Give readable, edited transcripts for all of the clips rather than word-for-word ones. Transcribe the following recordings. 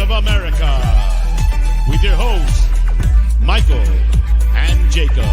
of America, with your hosts, Michael and Jacob.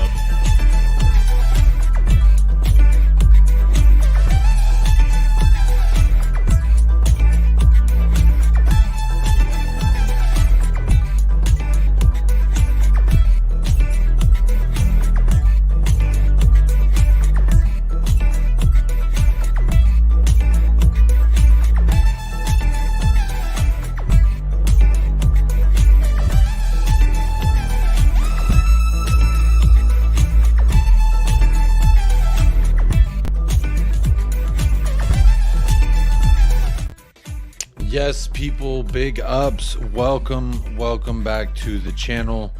Yes, people, big ups. Welcome back to the channel.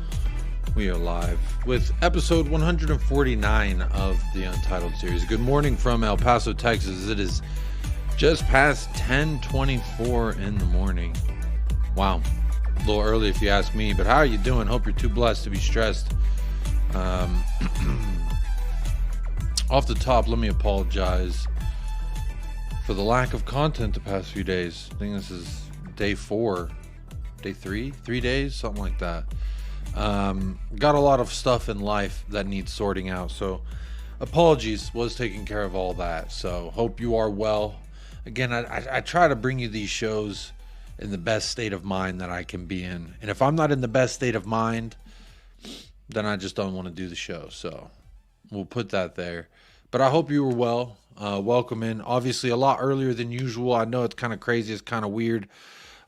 We are live with episode 149 of the Untitled series. Good morning from El Paso, Texas. It is just past 10:24 in the morning. Wow, a little early if you ask me, but how are you doing? Hope you're too blessed to be stressed. Off the top, let me apologize for the lack of content the past few days. I think this is day 4, day 3 days, something like that. Got a lot of stuff in life that needs sorting out, so apologies. Was taking care of all that, so hope you are well. Again, I try to bring you these shows in the best state of mind that I can be in, and if I'm not in the best state of mind, then I just don't want to do the show, so we'll put that there. But I hope you were well. Welcome in. Obviously, a lot earlier than usual. I know it's kind of crazy. It's kind of weird.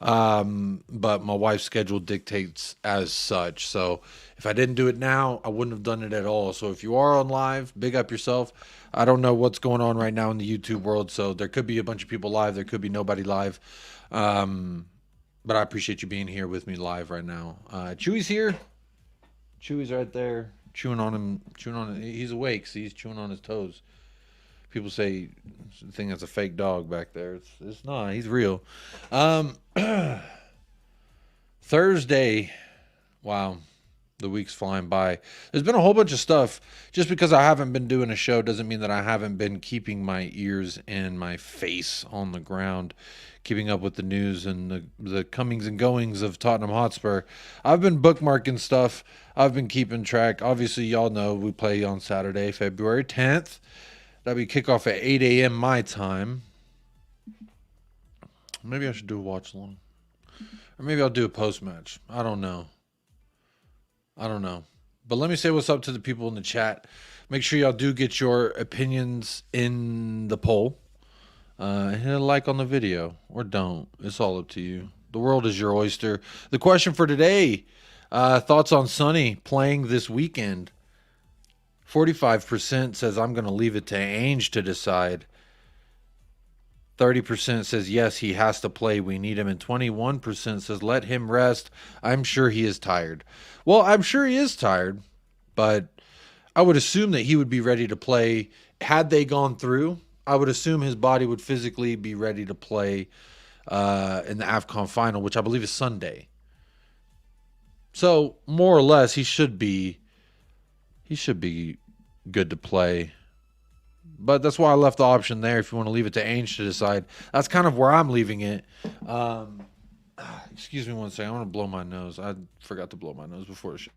But my wife's schedule dictates as such. So if I didn't do it now, I wouldn't have done it at all. So if you are on live, big up yourself. I don't know what's going on right now in the YouTube world. So there could be a bunch of people live. There could be nobody live. But I appreciate you being here with me live right now. Chewy's here. Chewy's right there. Chewing on him. He's awake, so he's chewing on his toes. People say the thing that's a fake dog back there. It's not. He's real. Thursday. Wow. The week's flying by. There's been a whole bunch of stuff. Just because I haven't been doing a show doesn't mean that I haven't been keeping my ears and my face on the ground, keeping up with the news and the comings and goings of Tottenham Hotspur. I've been bookmarking stuff. I've been keeping track. Obviously, y'all know we play on Saturday, February 10th. That'll be kickoff at 8 a.m. my time. Maybe I should do a watch along. Or maybe I'll do a post-match. I don't know. But let me say what's up to the people in the chat. Make sure y'all do get your opinions in the poll. Hit a like on the video. Or don't. It's all up to you. The world is your oyster. The question for today. Thoughts on Sonny playing this weekend. 45% says I'm going to leave it to Ainge to decide. 30% says yes, he has to play. We need him. And 21% says let him rest. I'm sure he is tired. Well, I'm sure he is tired, but I would assume that he would be ready to play. Had they gone through, I would assume his body would physically be ready to play in the AFCON final, which I believe is Sunday. So more or less, he should be good to play. But that's why I left the option there if you want to leave it to Ainge to decide. That's kind of where I'm leaving it. Excuse me one second. I want to blow my nose. I forgot to blow my nose before the show.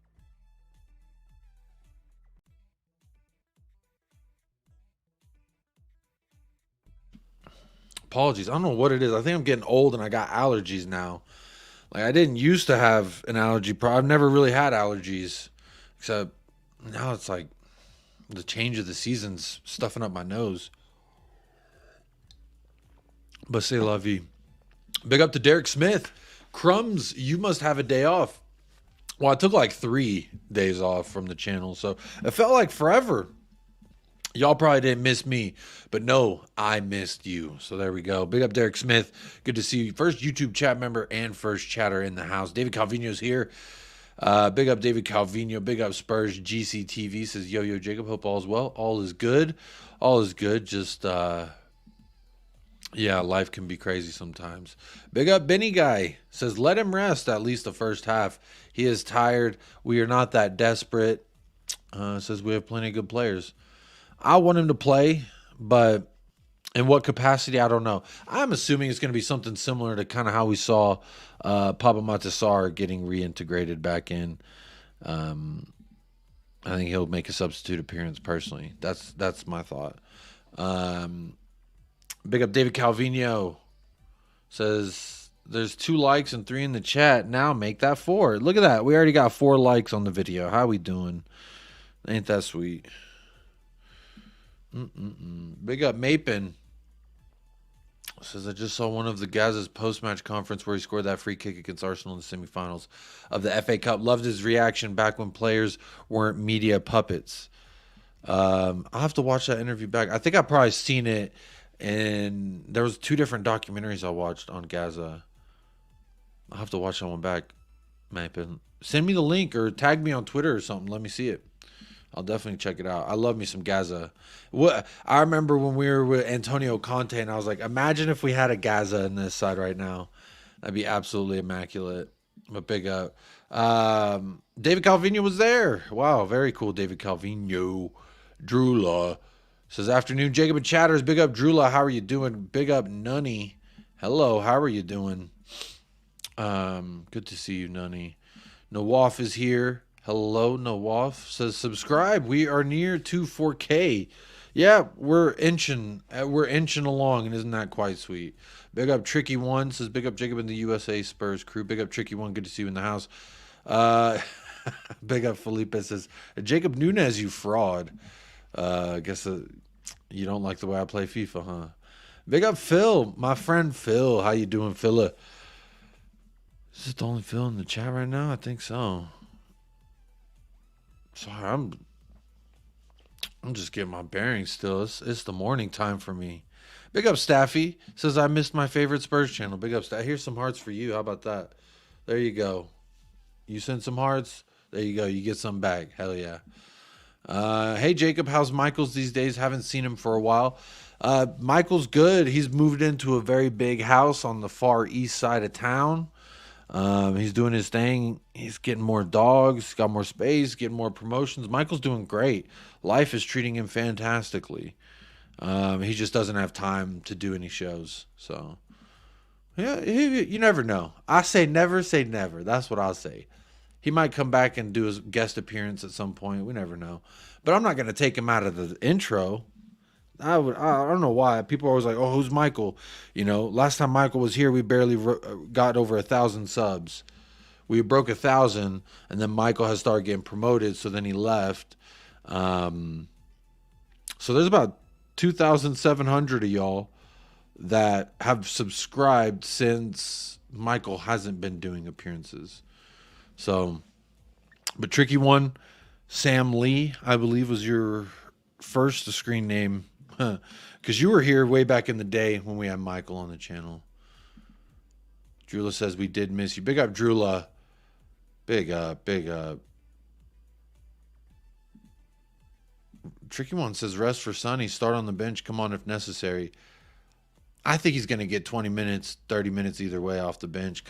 Apologies. I don't know what it is. I think I'm getting old and I got allergies now. Like, I didn't used to have an allergy problem. I've never really had allergies. Except now it's like the change of the season's stuffing up my nose. But c'est la vie. Big up to Derek Smith. Crumbs, you must have a day off. Well, I took like 3 days off from the channel, so it felt like forever. Y'all probably didn't miss me, but no, I missed you. So there we go. Big up Derek Smith. Good to see you. First YouTube chat member and first chatter in the house. David Calvino's here. Big up David Calvino. Big up Spurs. GCTV says, yo, Jacob. Hope all is well. All is good. All is good. Just, yeah, life can be crazy sometimes. Big up Benny Guy. Says, let him rest at least the first half. He is tired. We are not that desperate. Says, we have plenty of good players. I want him to play, but In what capacity, I don't know. I'm assuming it's going to be something similar to kind of how we saw Papa Matasar getting reintegrated back in. I think he'll make a substitute appearance personally. That's my thought. Big up David Calvino. Says there's 2 likes and 3 in the chat. Now make that 4. Look at that. We already got 4 likes on the video. How we doing? Ain't that sweet? Big up Mapin. Says I just saw one of the Gaza's post-match conference where he scored that free kick against Arsenal in the semifinals of the FA Cup. Loved his reaction back when players weren't media puppets. I'll have to watch that interview back. I think I've probably seen it, and there was 2 different documentaries I watched on Gaza. I'll have to watch that one back. Mapin. Send me the link or tag me on Twitter or something. Let me see it. I'll definitely check it out. I love me some Gaza. I remember when we were with Antonio Conte, and I was like, imagine if we had a Gaza in this side right now. That'd be absolutely immaculate. But big up. David Calvino was there. Wow, very cool, David Calvino. Drula says, afternoon, Jacob and Chatters. Big up, Drula. How are you doing? Big up, Nunny. Hello, how are you doing? Good to see you, Nunny. Nawaf is here. Hello, Nawaf. Says, subscribe. We are near to 4K. Yeah, we're inching along, and isn't that quite sweet? Big up Tricky One. Says, big up Jacob and the USA Spurs crew. Big up Tricky One. Good to see you in the house. Big up Felipe. Says, Jacob Nunez, you fraud. I guess you don't like the way I play FIFA, huh? Big up Phil. My friend Phil. How you doing, Philla? Is this the only Phil in the chat right now? I think so. Sorry, I'm just getting my bearings still. It's the morning time for me. Big up Staffy. Says, I missed my favorite Spurs channel. Big up Staffy. Here's some hearts for you. How about that? There you go. You send some hearts. There you go. You get some back. Hell yeah. Hey, Jacob. How's Michaels these days? Haven't seen him for a while. Michael's good. He's moved into a very big house on the far east side of town. He's doing his thing. He's getting more dogs, got more space, getting more promotions. Michael's doing great. Life is treating him fantastically. He just doesn't have time to do any shows. So, yeah, you never know. I say never. That's what I'll say. He might come back and do his guest appearance at some point. We never know. But I'm not going to take him out of the intro. I don't know why. People are always like, oh, who's Michael? You know, last time Michael was here, we barely got over 1,000 subs. We broke 1,000, and then Michael has started getting promoted, so then he left. So there's about 2,700 of y'all that have subscribed since Michael hasn't been doing appearances. So, but Tricky One, Sam Lee, I believe was your first screen name. Because you were here way back in the day when we had Michael on the channel. Drula says we did miss you. Big up, Drula. Big up. Tricky One says rest for Sonny. Start on the bench. Come on if necessary. I think he's going to get 20 minutes, 30 minutes either way off the bench.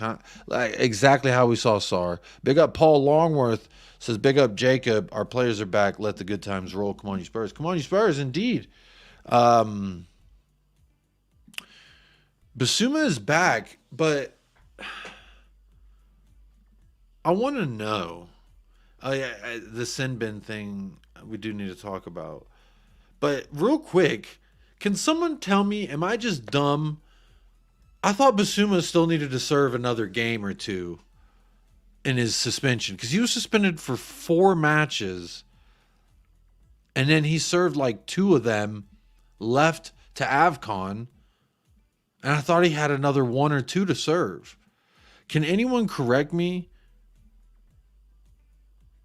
Like exactly how we saw Sar. Big up Paul Longworth. Says big up Jacob. Our players are back. Let the good times roll. Come on, you Spurs. Come on, you Spurs. Indeed. Bissouma is back, but I want to know the sin bin thing we do need to talk about. But real quick, can someone tell me, am I just dumb? I thought Bissouma still needed to serve another game or 2 in his suspension because he was suspended for 4 matches, and then he served like 2 of them, left to AVCON, and I thought he had another 1 or 2 to serve. Can anyone correct me?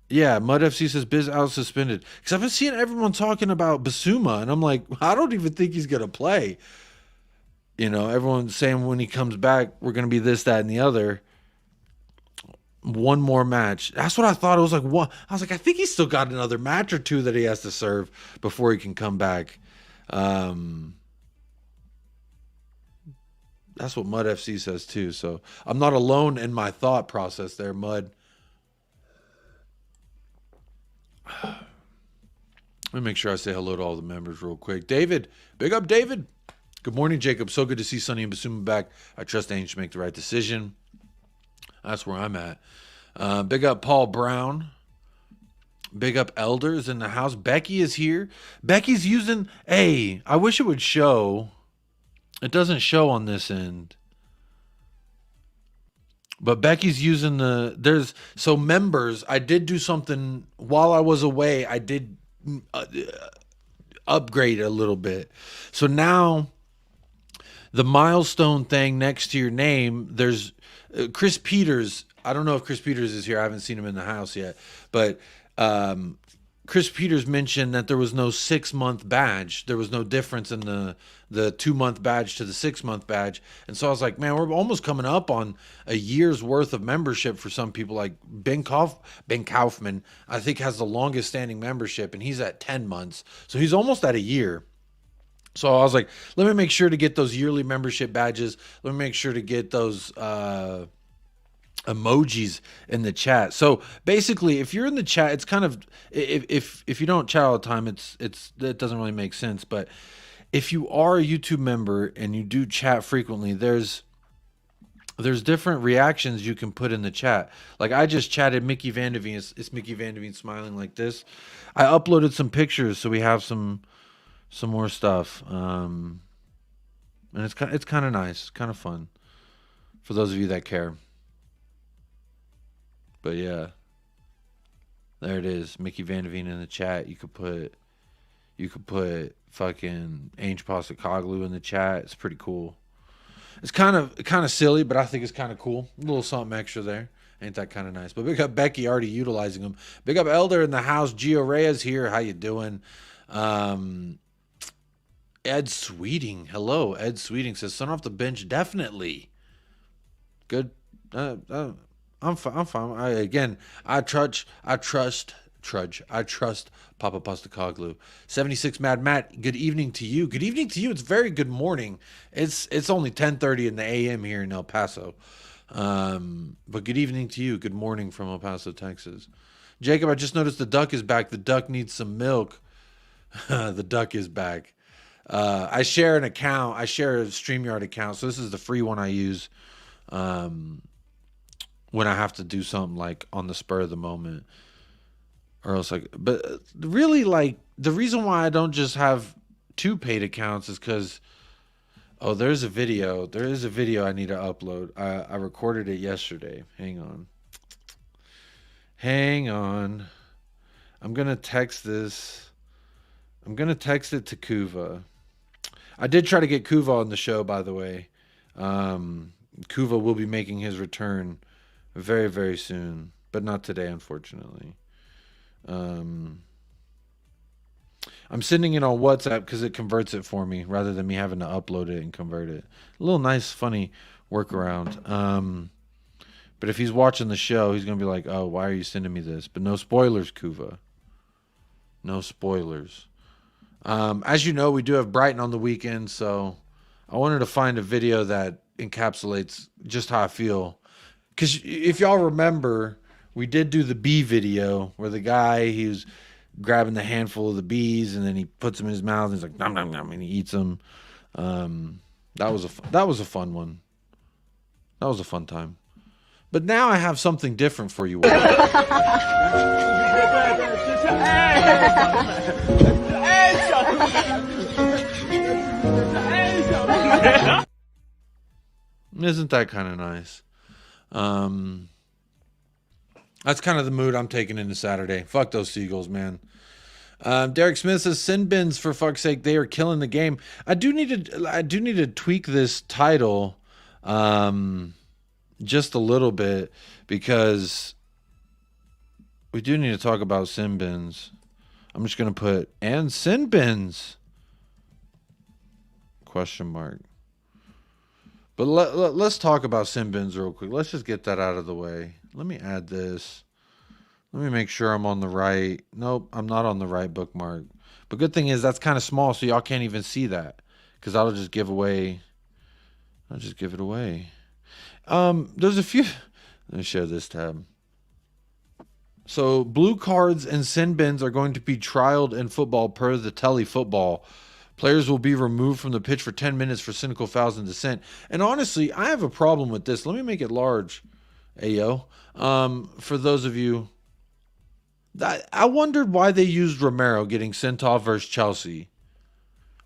Yeah, Mud FC says Biz out suspended. Because I've been seeing everyone talking about Bissouma, and I'm like, I don't even think he's going to play. You know, everyone's saying when he comes back, we're going to be this, that, and the other. 1 more match. That's what I thought. It was like, what? I was like, I think he's still got another match or 2 that he has to serve before he can come back. That's what Mud FC says too. So I'm not alone in my thought process there, Mud. Let me make sure I say hello to all the members real quick. David, big up David. Good morning, Jacob. So good to see Sonny and Bissouma back. I trust Ainge to make the right decision. That's where I'm at. Big up Paul Brown. Big up Elders in the house. Becky is here. Becky's using... Hey, I wish it would show. It doesn't show on this end. But Becky's using the... So members, I did do something while I was away. I did upgrade a little bit. So now... The milestone thing next to your name, there's Chris Peters. I don't know if Chris Peters is here. I haven't seen him in the house yet. But Chris Peters mentioned that there was no 6-month badge. There was no difference in the 2-month badge to the 6-month badge. And so I was like, man, we're almost coming up on a year's worth of membership for some people. Like Ben Kaufman, I think, has the longest standing membership, and he's at 10 months. So he's almost at a year. So I was like, let me make sure to get those yearly membership badges. Let me make sure to get those emojis in the chat. So basically, if you're in the chat, it's kind of, if you don't chat all the time, it doesn't really make sense. But if you are a YouTube member and you do chat frequently, there's different reactions you can put in the chat. Like I just chatted Mickey Van de Veen. It's Mickey Van de Veen smiling like this. I uploaded some pictures, so we have some more stuff, and it's kind of nice, kind of fun for those of you that care. But yeah, there it is, Mickey Van de Veen in the chat. You could put fucking Ainge Postecoglou in the chat. It's pretty cool. It's kind of silly, but I think it's kind of cool. A little something extra there. Ain't that kind of nice? But big up Becky already utilizing them. Big up Elder in the house. Gio Reyes here. How you doing? Ed Sweeting. Hello, Ed Sweeting says, "Son off the bench, definitely." Good. I'm fine. I trust Papa Postecoglou. 76 Mad Matt. Good evening to you. Good evening to you. It's very good morning. It's only 10:30 in the a.m. here in El Paso. But good evening to you. Good morning from El Paso, Texas. Jacob, I just noticed the duck is back. The duck needs some milk. The duck is back. I share an account. I share a StreamYard account. So this is the free one I use when I have to do something like on the spur of the moment. Or else but really, like, the reason why I don't just have 2 paid accounts is because, there's a video. There is a video I need to upload. I recorded it yesterday. Hang on. I'm going to text this. I'm going to text it to Kuva. I did try to get Kuva on the show, by the way. Kuva will be making his return very, very soon, but not today, unfortunately. I'm sending it on WhatsApp because it converts it for me rather than me having to upload it and convert it. A little nice, funny workaround. But if he's watching the show, he's going to be like, oh, why are you sending me this? But no spoilers, Kuva. No spoilers. As you know, we do have Brighton on the weekend, so I wanted to find a video that encapsulates just how I feel. Because if y'all remember, we did do the bee video where the guy, he was grabbing the handful of the bees and then he puts them in his mouth and he's like, nom, nom, nom, and he eats them. That was a fun one. That was a fun time. But now I have something different for you all. Isn't that kind of nice? That's kind of the mood I'm taking into Saturday. Fuck those Seagulls, man. Derek Smith says, "Sin bins, for fuck's sake, they are killing the game." I do need to tweak this title just a little bit, because we do need to talk about sin bins. I'm just going to put, and sin bins, question mark. But let's talk about sin bins real quick. Let's just get that out of the way. Let me add this. Let me make sure I'm on the right. Nope, I'm not on the right bookmark. But good thing is that's kind of small, so y'all can't even see that, because I'll just give away. I'll just give it away. There's a few. Let me share this tab. So blue cards and sin bins are going to be trialed in football per the Telly Football Players will be removed from the pitch for 10 minutes for cynical fouls and dissent. And honestly, I have a problem with this. Let me make it large, Ayo. For those of you, I wondered why they used Romero getting sent off versus Chelsea.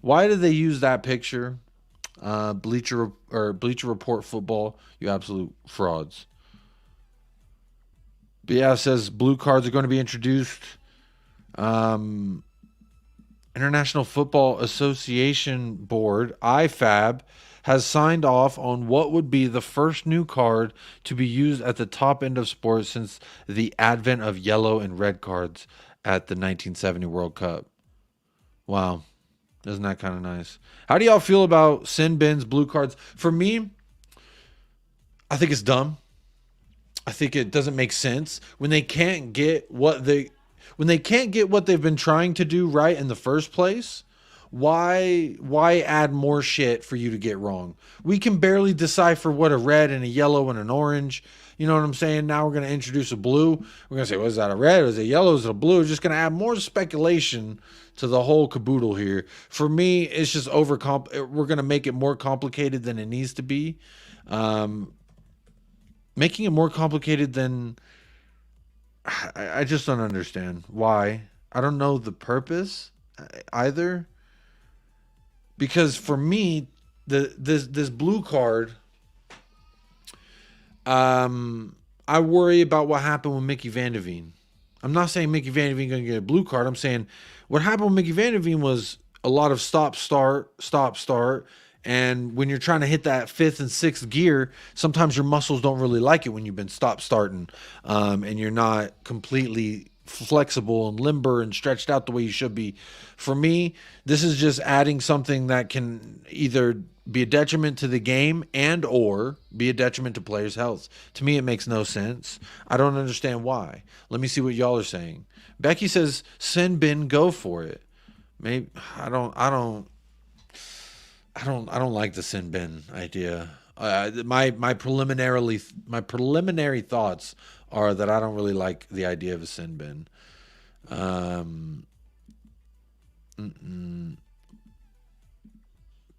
Why did they use that picture? Bleacher Report football, you absolute frauds. But yeah, it says blue cards are going to be introduced. International Football Association Board, IFAB, has signed off on what would be the first new card to be used at the top end of sports since the advent of yellow and red cards at the 1970 World Cup. Wow. Isn't that kind of nice? How do y'all feel about sin bins, blue cards? For me, I think it's dumb. I think it doesn't make sense when they can't get what they've been trying to do right in the first place. Why add more shit for you to get wrong? We can barely decipher what a red and a yellow and an orange. You know what I'm saying? Now we're going to introduce a blue. We're going to say, was that a red? Was it yellow? Is it a blue? It's just going to add more speculation to the whole caboodle here. For me, it's just we're going to make it more complicated than it needs to be. Making it more complicated than... I just don't understand why. I don't know the purpose either. Because for me, this blue card... I worry about what happened with Mickey Van de Veen. I'm not saying Mickey Van de Veen going to get a blue card. I'm saying what happened with Mickey Van de Veen was a lot of stop, start. And when you're trying to hit that fifth and sixth gear, sometimes your muscles don't really like it when you've been stop starting, and you're not completely flexible and limber and stretched out the way you should be. For me, this is just adding something that can either be a detriment to the game and or be a detriment to players' health. To me, it makes no sense. I don't understand why. Let me see what y'all are saying. Becky says, "Send bin, go for it." Maybe I don't like the sin bin idea. My preliminary thoughts are that I don't really like the idea of a sin bin.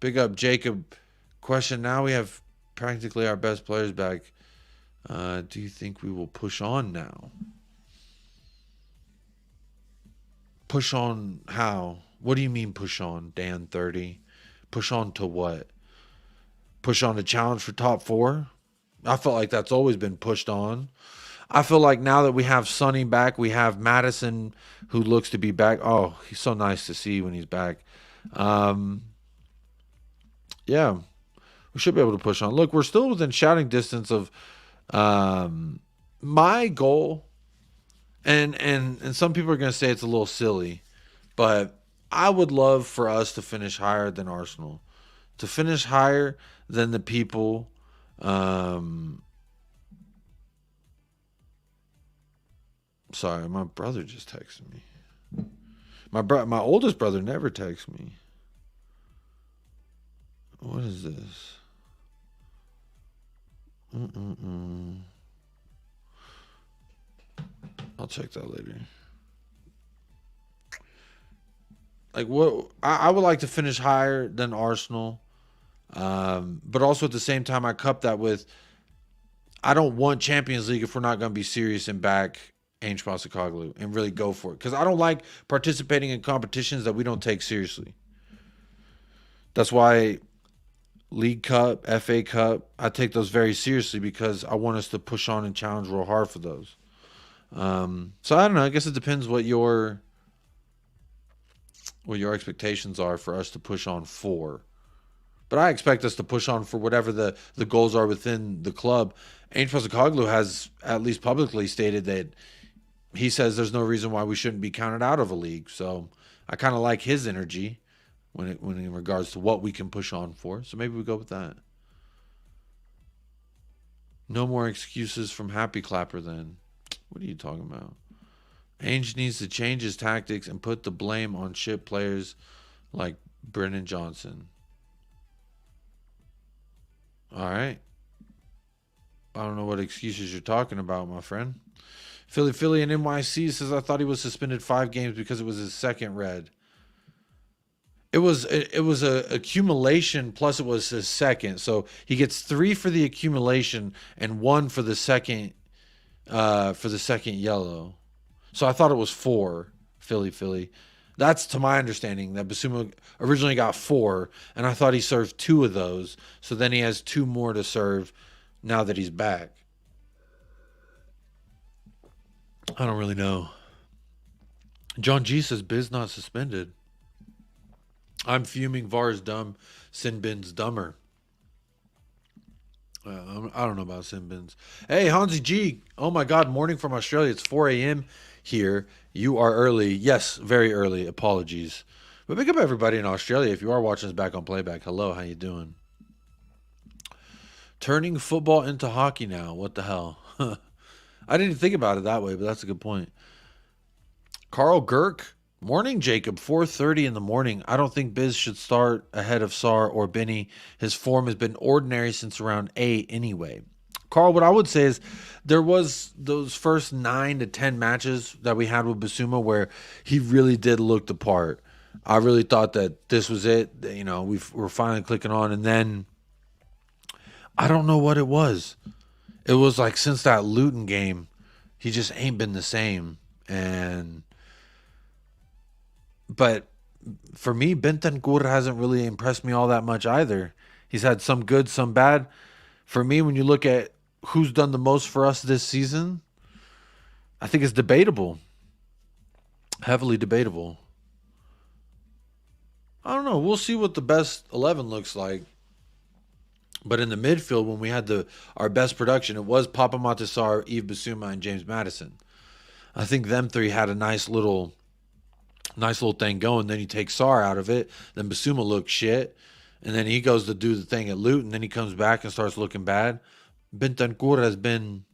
Big up Jacob. Question: now we have practically our best players back. Do you think we will push on now? Push on how? What do you mean push on, Dan 30? Push on to what? Push on to challenge for top 4? I felt like that's always been pushed on. I feel like now that we have Sonny back, we have Madison who looks to be back. Oh, he's so nice to see when he's back. Yeah, we should be able to push on. Look, we're still within shouting distance of my goal. And some people are going to say it's a little silly, but I would love for us to finish higher than Arsenal, to finish higher than the people. Sorry, my brother just texted me. My oldest brother never texts me. What is this? I'll check that later. Like what I would like to finish higher than Arsenal, but also at the same time I cup that with I don't want Champions League if we're not going to be serious and back Ainge Postecoglou and really go for it, because I don't like participating in competitions that we don't take seriously. That's why League Cup, FA Cup, I take those very seriously because I want us to push on and challenge real hard for those. So I don't know. I guess it depends what your expectations are for us to push on for. But I expect us to push on for whatever the goals are within the club. Ainge Postecoglou has at least publicly stated that he says there's no reason why we shouldn't be counted out of a league. So I kind of like his energy when in regards to what we can push on for. So maybe we go with that. No more excuses from Happy Clapper then. What are you talking about? Ainge needs to change his tactics and put the blame on shit players like Brennan Johnson. All right. I don't know what excuses you're talking about, my friend. Philly and NYC says, I thought he was suspended 5 games because it was his second red. it was a accumulation plus it was his second. So he gets 3 for the accumulation and 1 for the second yellow. So I thought it was 4 Philly. That's to my understanding that Bissouma originally got 4 and I thought he served 2 of those. So then he has 2 more to serve now that he's back. I don't really know. John G says Biz not suspended. I'm fuming. VAR's dumb. Sinbin's dumber. I don't know about Sinbins. Hey, Hansi G. Oh my God, morning from Australia. It's 4 a.m. here. You are early. Yes, very early. Apologies. But pick up everybody in Australia. If you are watching us back on playback, hello, how you doing? Turning football into hockey now. What the hell? I didn't think about it that way, but that's a good point. Carl Girk. Morning, Jacob. 4:30 in the morning. I don't think Biz should start ahead of Sar or Benny. His form has been ordinary since around 8 anyway. Carl, what I would say is there was those first 9 to 10 matches that we had with Bissouma where he really did look the part. I really thought that this was it. You know, we're finally clicking on. And then I don't know what it was. It was like since that Luton game, he just ain't been the same. But for me, Bentancur hasn't really impressed me all that much either. He's had some good, some bad. For me, when you look at who's done the most for us this season, I think it's debatable. Heavily debatable. I don't know. We'll see what the best 11 looks like. But in the midfield, when we had our best production, it was Papa Matasar, Yves Bissouma, and James Maddison. I think them 3 had a nice little thing going. Then you take Sar out of it. Then Bissouma looks shit. And then he goes to do the thing at Luton. Then he comes back and starts looking bad. Bentancur has been...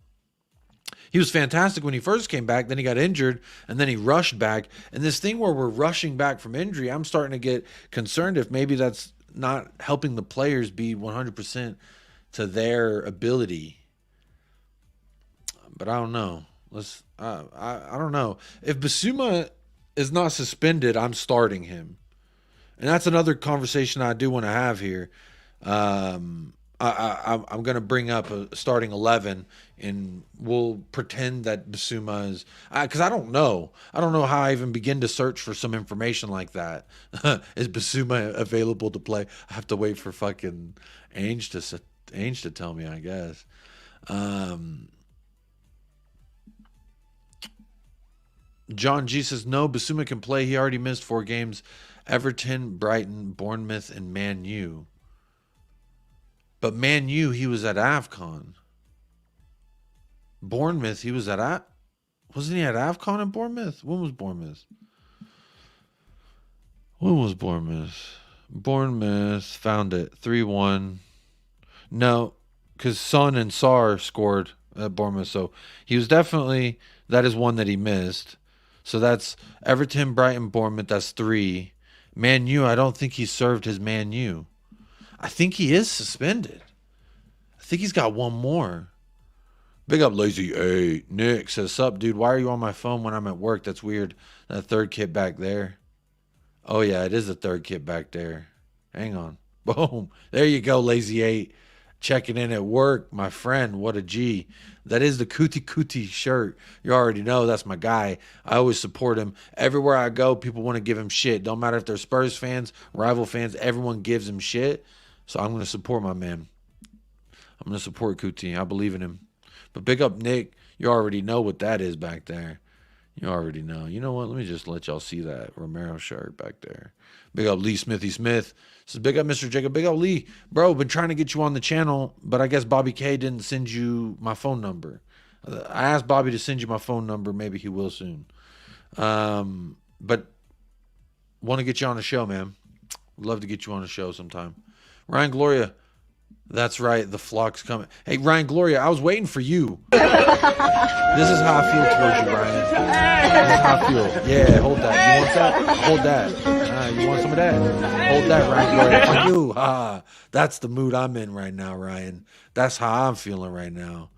He was fantastic when he first came back. Then he got injured. And then he rushed back. And this thing where we're rushing back from injury, I'm starting to get concerned if maybe that's not helping the players be 100% to their ability. But I don't know. I don't know. If Bissouma is not suspended, I'm starting him. And that's another conversation I do want to have here. I'm going to bring up a starting 11, and we'll pretend that Bissouma is... Because I don't know. I don't know how I even begin to search for some information like that. Is Bissouma available to play? I have to wait for fucking Ainge to tell me, I guess. John G says, no, Bissouma can play. He already missed 4 games. Everton, Brighton, Bournemouth, and Man U. But Man U, he was at AFCON. Bournemouth, he was at... Wasn't he at AFCON in Bournemouth? When was Bournemouth? Bournemouth, found it. 3-1. No, because Son and Sar scored at Bournemouth. So he was definitely... That is one that he missed. So that's Everton, Brighton, Bournemouth. That's 3. Man U, I don't think he served his Man U. I think he is suspended. I think he's got one more. Big up Lazy 8. Nick says, sup, dude, why are you on my phone when I'm at work? That's weird. That third kit back there. Oh, yeah, it is the third kit back there. Hang on. Boom. There you go, Lazy 8. Checking in at work, my friend. What a G. That is the Kuti shirt. You already know that's my guy. I always support him. Everywhere I go, people want to give him shit. Don't matter if they're Spurs fans, rival fans, everyone gives him shit. So I'm going to support my man. I'm going to support Kuti. I believe in him. But big up Nick. You already know what that is back there. You already know. You know what? Let me just let y'all see that Romero shirt back there. Big up Lee Smithy Smith. Says, big up Mr. Jacob. Big up Lee. Bro, been trying to get you on the channel, but I guess Bobby K didn't send you my phone number. I asked Bobby to send you my phone number. Maybe he will soon. But want to get you on the show, man. Would love to get you on the show sometime. Ryan Gloria. That's right. The flock's coming. Hey, Ryan Gloria, I was waiting for you. This is how I feel towards you, Ryan. This is how I feel. Yeah, hold that. You want that? Hold that. You want some of that? Hold that, Ryan Gloria. For you. That's the mood I'm in right now, Ryan. That's how I'm feeling right now.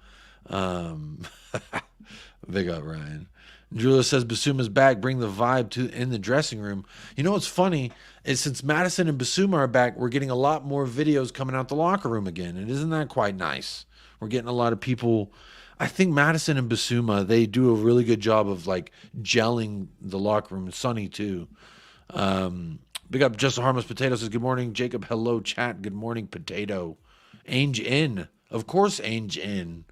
Big up, Ryan. Julia says Bissouma's back. Bring the vibe to in the dressing room. You know what's funny is since Madison and Bissouma are back, we're getting a lot more videos coming out the locker room again. And isn't that quite nice? We're getting a lot of people. I think Madison and Bissouma, they do a really good job of like gelling the locker room. Sonny too. Big up Just a Harmless Potato says good morning. Jacob, hello chat. Good morning, Potato. Ainge in. Of course Ainge in.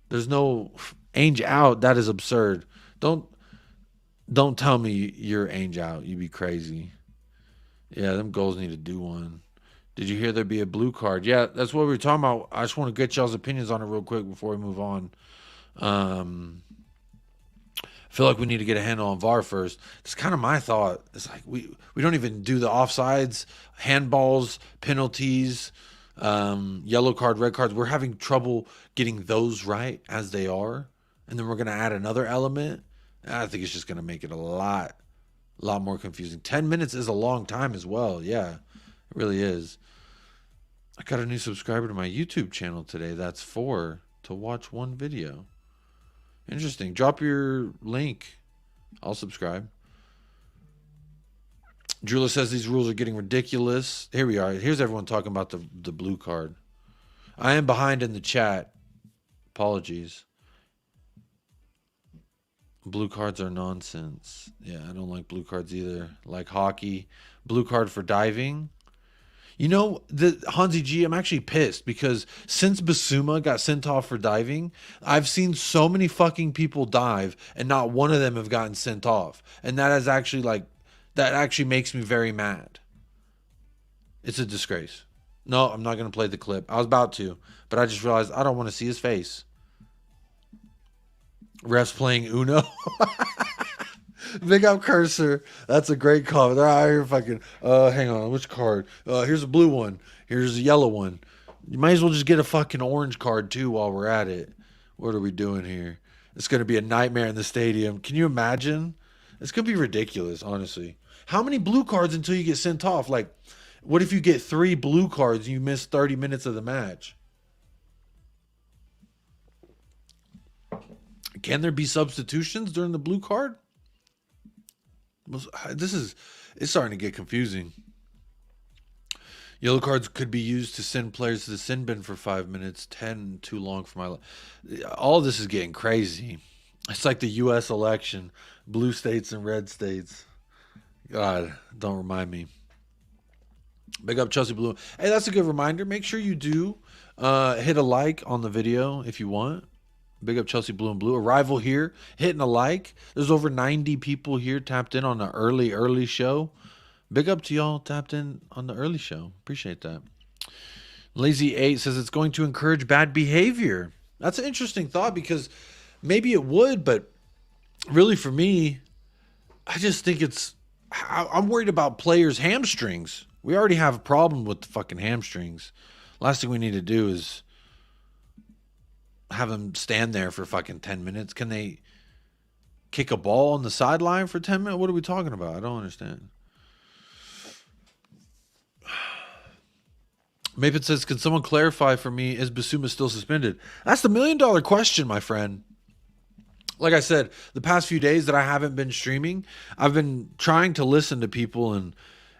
There's no Ainge out. That is absurd. Don't tell me you're Ainge out. You'd be crazy. Yeah, them goals need to do one. Did you hear there'd be a blue card? Yeah, that's what we were talking about. I just want to get y'all's opinions on it real quick before we move on. I feel like we need to get a handle on VAR first. It's kind of my thought. It's like we don't even do the offsides, handballs, penalties, yellow card, red cards. We're having trouble getting those right as they are. And then we're going to add another element. I think it's just going to make it a lot more confusing. 10 minutes is a long time as well. Yeah, it really is. I got a new subscriber to my YouTube channel today. That's 4 to watch one video. Interesting. Drop your link. I'll subscribe. Drula says these rules are getting ridiculous. Here we are. Here's everyone talking about the blue card. I am behind in the chat. Apologies. Blue cards are nonsense. Yeah, I don't like blue cards either. Like hockey. Blue card for diving. You know, Hansi G, I'm actually pissed because since Bissouma got sent off for diving, I've seen so many fucking people dive and not one of them have gotten sent off. And that is actually that actually makes me very mad. It's a disgrace. No, I'm not going to play the clip. I was about to, but I just realized I don't want to see his face. Refs playing Uno. Big up Cursor. That's a great comment. They're out here fucking, hang on, which card? Here's a blue one. Here's a yellow one. You might as well just get a fucking orange card too while we're at it. What are we doing here? It's going to be a nightmare in the stadium. Can you imagine? It's going to be ridiculous, honestly. How many blue cards until you get sent off? Like, what if you get 3 blue cards and you miss 30 minutes of the match? Can there be substitutions during the blue card? It's starting to get confusing. Yellow cards could be used to send players to the sin bin for 5 minutes. 10 too long for my life. All this is getting crazy. It's like the U.S. election. Blue states and red states. God, don't remind me. Big up Chelsea Blue. Hey, that's a good reminder. Make sure you do hit a like on the video if you want. Big up Chelsea Blue and Blue. Arrival here, hitting a like. There's over 90 people here tapped in on the early show. Big up to y'all tapped in on the early show. Appreciate that. Lazy 8 says it's going to encourage bad behavior. That's an interesting thought because maybe it would, but really for me, I just think I'm worried about players' hamstrings. We already have a problem with the fucking hamstrings. Last thing we need to do is have them stand there for fucking 10 minutes. Can they kick a ball on the sideline for 10 minutes? What are we talking about? I don't understand. Maybe it says, can someone clarify for me, is Bissouma still suspended? That's the $1 million question, my friend. Like I said, the past few days that I haven't been streaming, I've been trying to listen to people and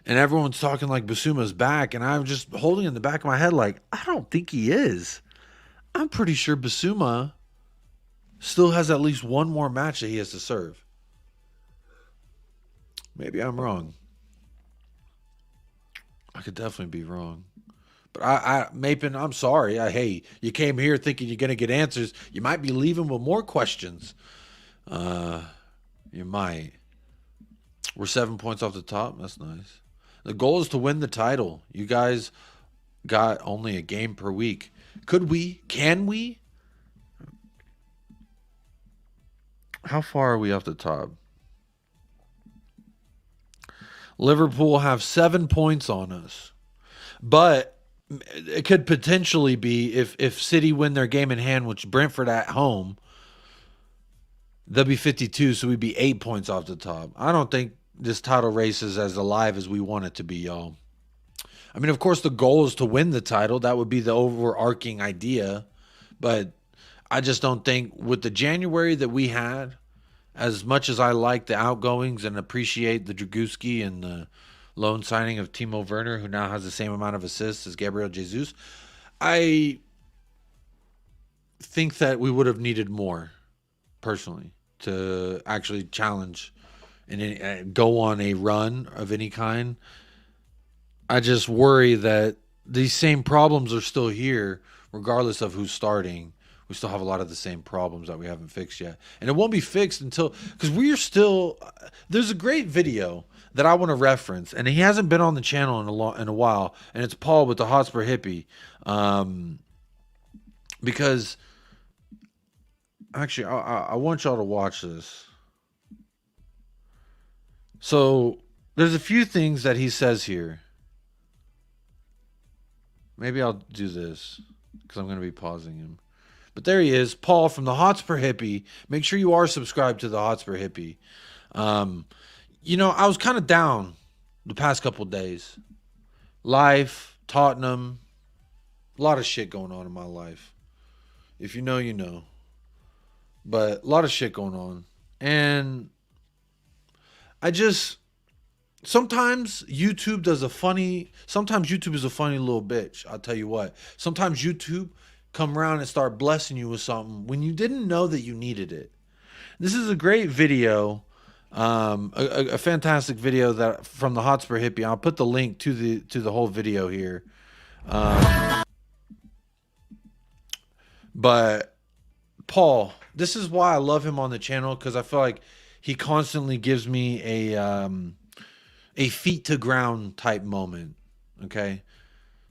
everyone's talking like Bissouma's back, and I'm just holding in the back of my head like, I don't think he is. I'm pretty sure Bissouma still has at least one more match that he has to serve. Maybe I'm wrong. I could definitely be wrong. But Mapin, I'm sorry. Hey, you came here thinking you're going to get answers. You might be leaving with more questions. You might. We're 7 points off the top. That's nice. The goal is to win the title. You guys got only a game per week. Could we? Can we? How far are we off the top? Liverpool have 7 points on us. But it could potentially be if City win their game in hand, which Brentford at home, they'll be 52, so we'd be 8 points off the top. I don't think this title race is as alive as we want it to be, y'all. I mean, of course, the goal is to win the title. That would be the overarching idea. But I just don't think with the January that we had as much as I like the outgoings and appreciate the Dragowski and the loan signing of Timo Werner, who now has the same amount of assists as Gabriel Jesus, I think that we would have needed more, personally, to actually challenge and go on a run of any kind. I just worry that these same problems are still here, regardless of who's starting. We still have a lot of the same problems that we haven't fixed yet. And it won't be fixed until, because we are still, there's a great video that I want to reference, and he hasn't been on the channel in a while, and it's Paul with the Hotspur Hippie. Because, actually, I want y'all to watch this. So, there's a few things that he says here. Maybe I'll do this, because I'm going to be pausing him. But there he is, Paul from the Hotspur Hippie. Make sure you are subscribed to the Hotspur Hippie. You know, I was kind of down the past couple of days. Life, Tottenham, a lot of shit going on in my life. If you know, you know. But a lot of shit going on. And I just, sometimes YouTube is a funny little bitch. I'll tell you what. Sometimes YouTube come around and start blessing you with something when you didn't know that you needed it. This is a great video, a fantastic video that from the Hotspur Hippie. I'll put the link to the whole video here. But Paul, this is why I love him on the channel, because I feel like he constantly gives me a feet to ground type moment. Okay.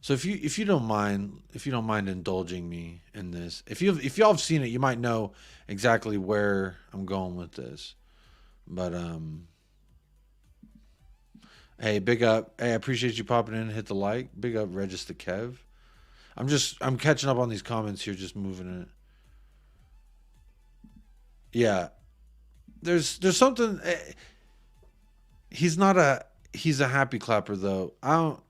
So if you don't mind indulging me in this, if y'all have seen it, you might know exactly where I'm going with this. But hey, big up. Hey, I appreciate you popping in and hit the like. Big up, Register Kev. I'm catching up on these comments here, just moving it. Yeah. There's something, he's a happy clapper though. I don't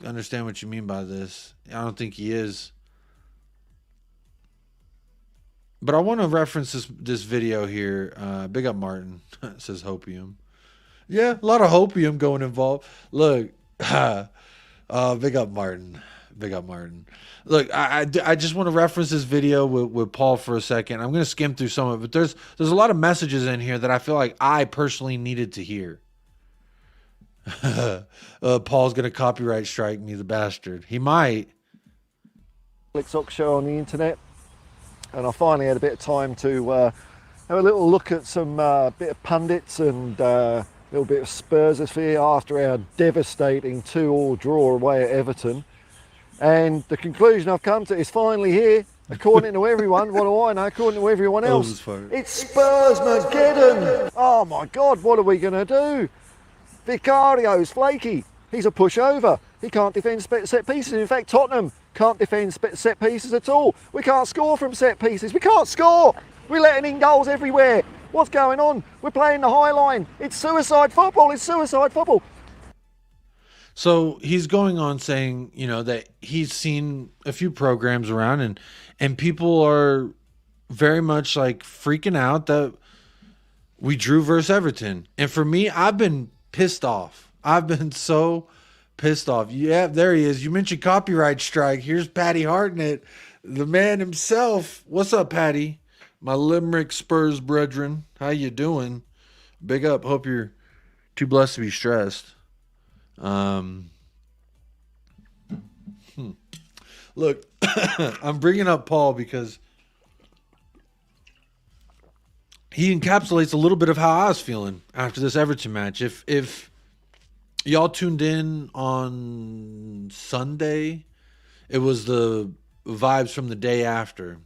understand what you mean by this. I don't think he is. But I want to reference this video here. Big up Martin. Says hopium. Yeah, a lot of hopium going involved. Look, big up Martin. Big up Martin. Look, I just want to reference this video with Paul for a second. I'm going to skim through some of it, but there's a lot of messages in here that I feel like I personally needed to hear. Paul's going to copyright strike me, the bastard. He might. Talk show on the internet, and I finally had a bit of time to have a little look at some bit of pundits and a little bit of Spurs here after our devastating 2-2 draw away at Everton. And the conclusion I've come to is finally here, according to everyone. What do I know? According to everyone else, it's Spurs-mageddon. Oh my God, what are we going to do? Vicario's flaky. He's a pushover. He can't defend set pieces. In fact, Tottenham can't defend set pieces at all. We can't score from set pieces. We can't score. We're letting in goals everywhere. What's going on? We're playing the high line. It's suicide football. It's suicide football. So he's going on saying, you know, that he's seen a few programs around and people are very much like freaking out that we drew versus Everton. And for me, I've been pissed off. I've been so pissed off. Yeah, there he is. You mentioned copyright strike. Here's Patty Hartnett, the man himself. What's up, Patty? My Limerick Spurs brethren. How you doing? Big up. Hope you're too blessed to be stressed. Look, I'm bringing up Paul because he encapsulates a little bit of how I was feeling after this Everton match. If y'all tuned in on Sunday, it was the vibes from the day after,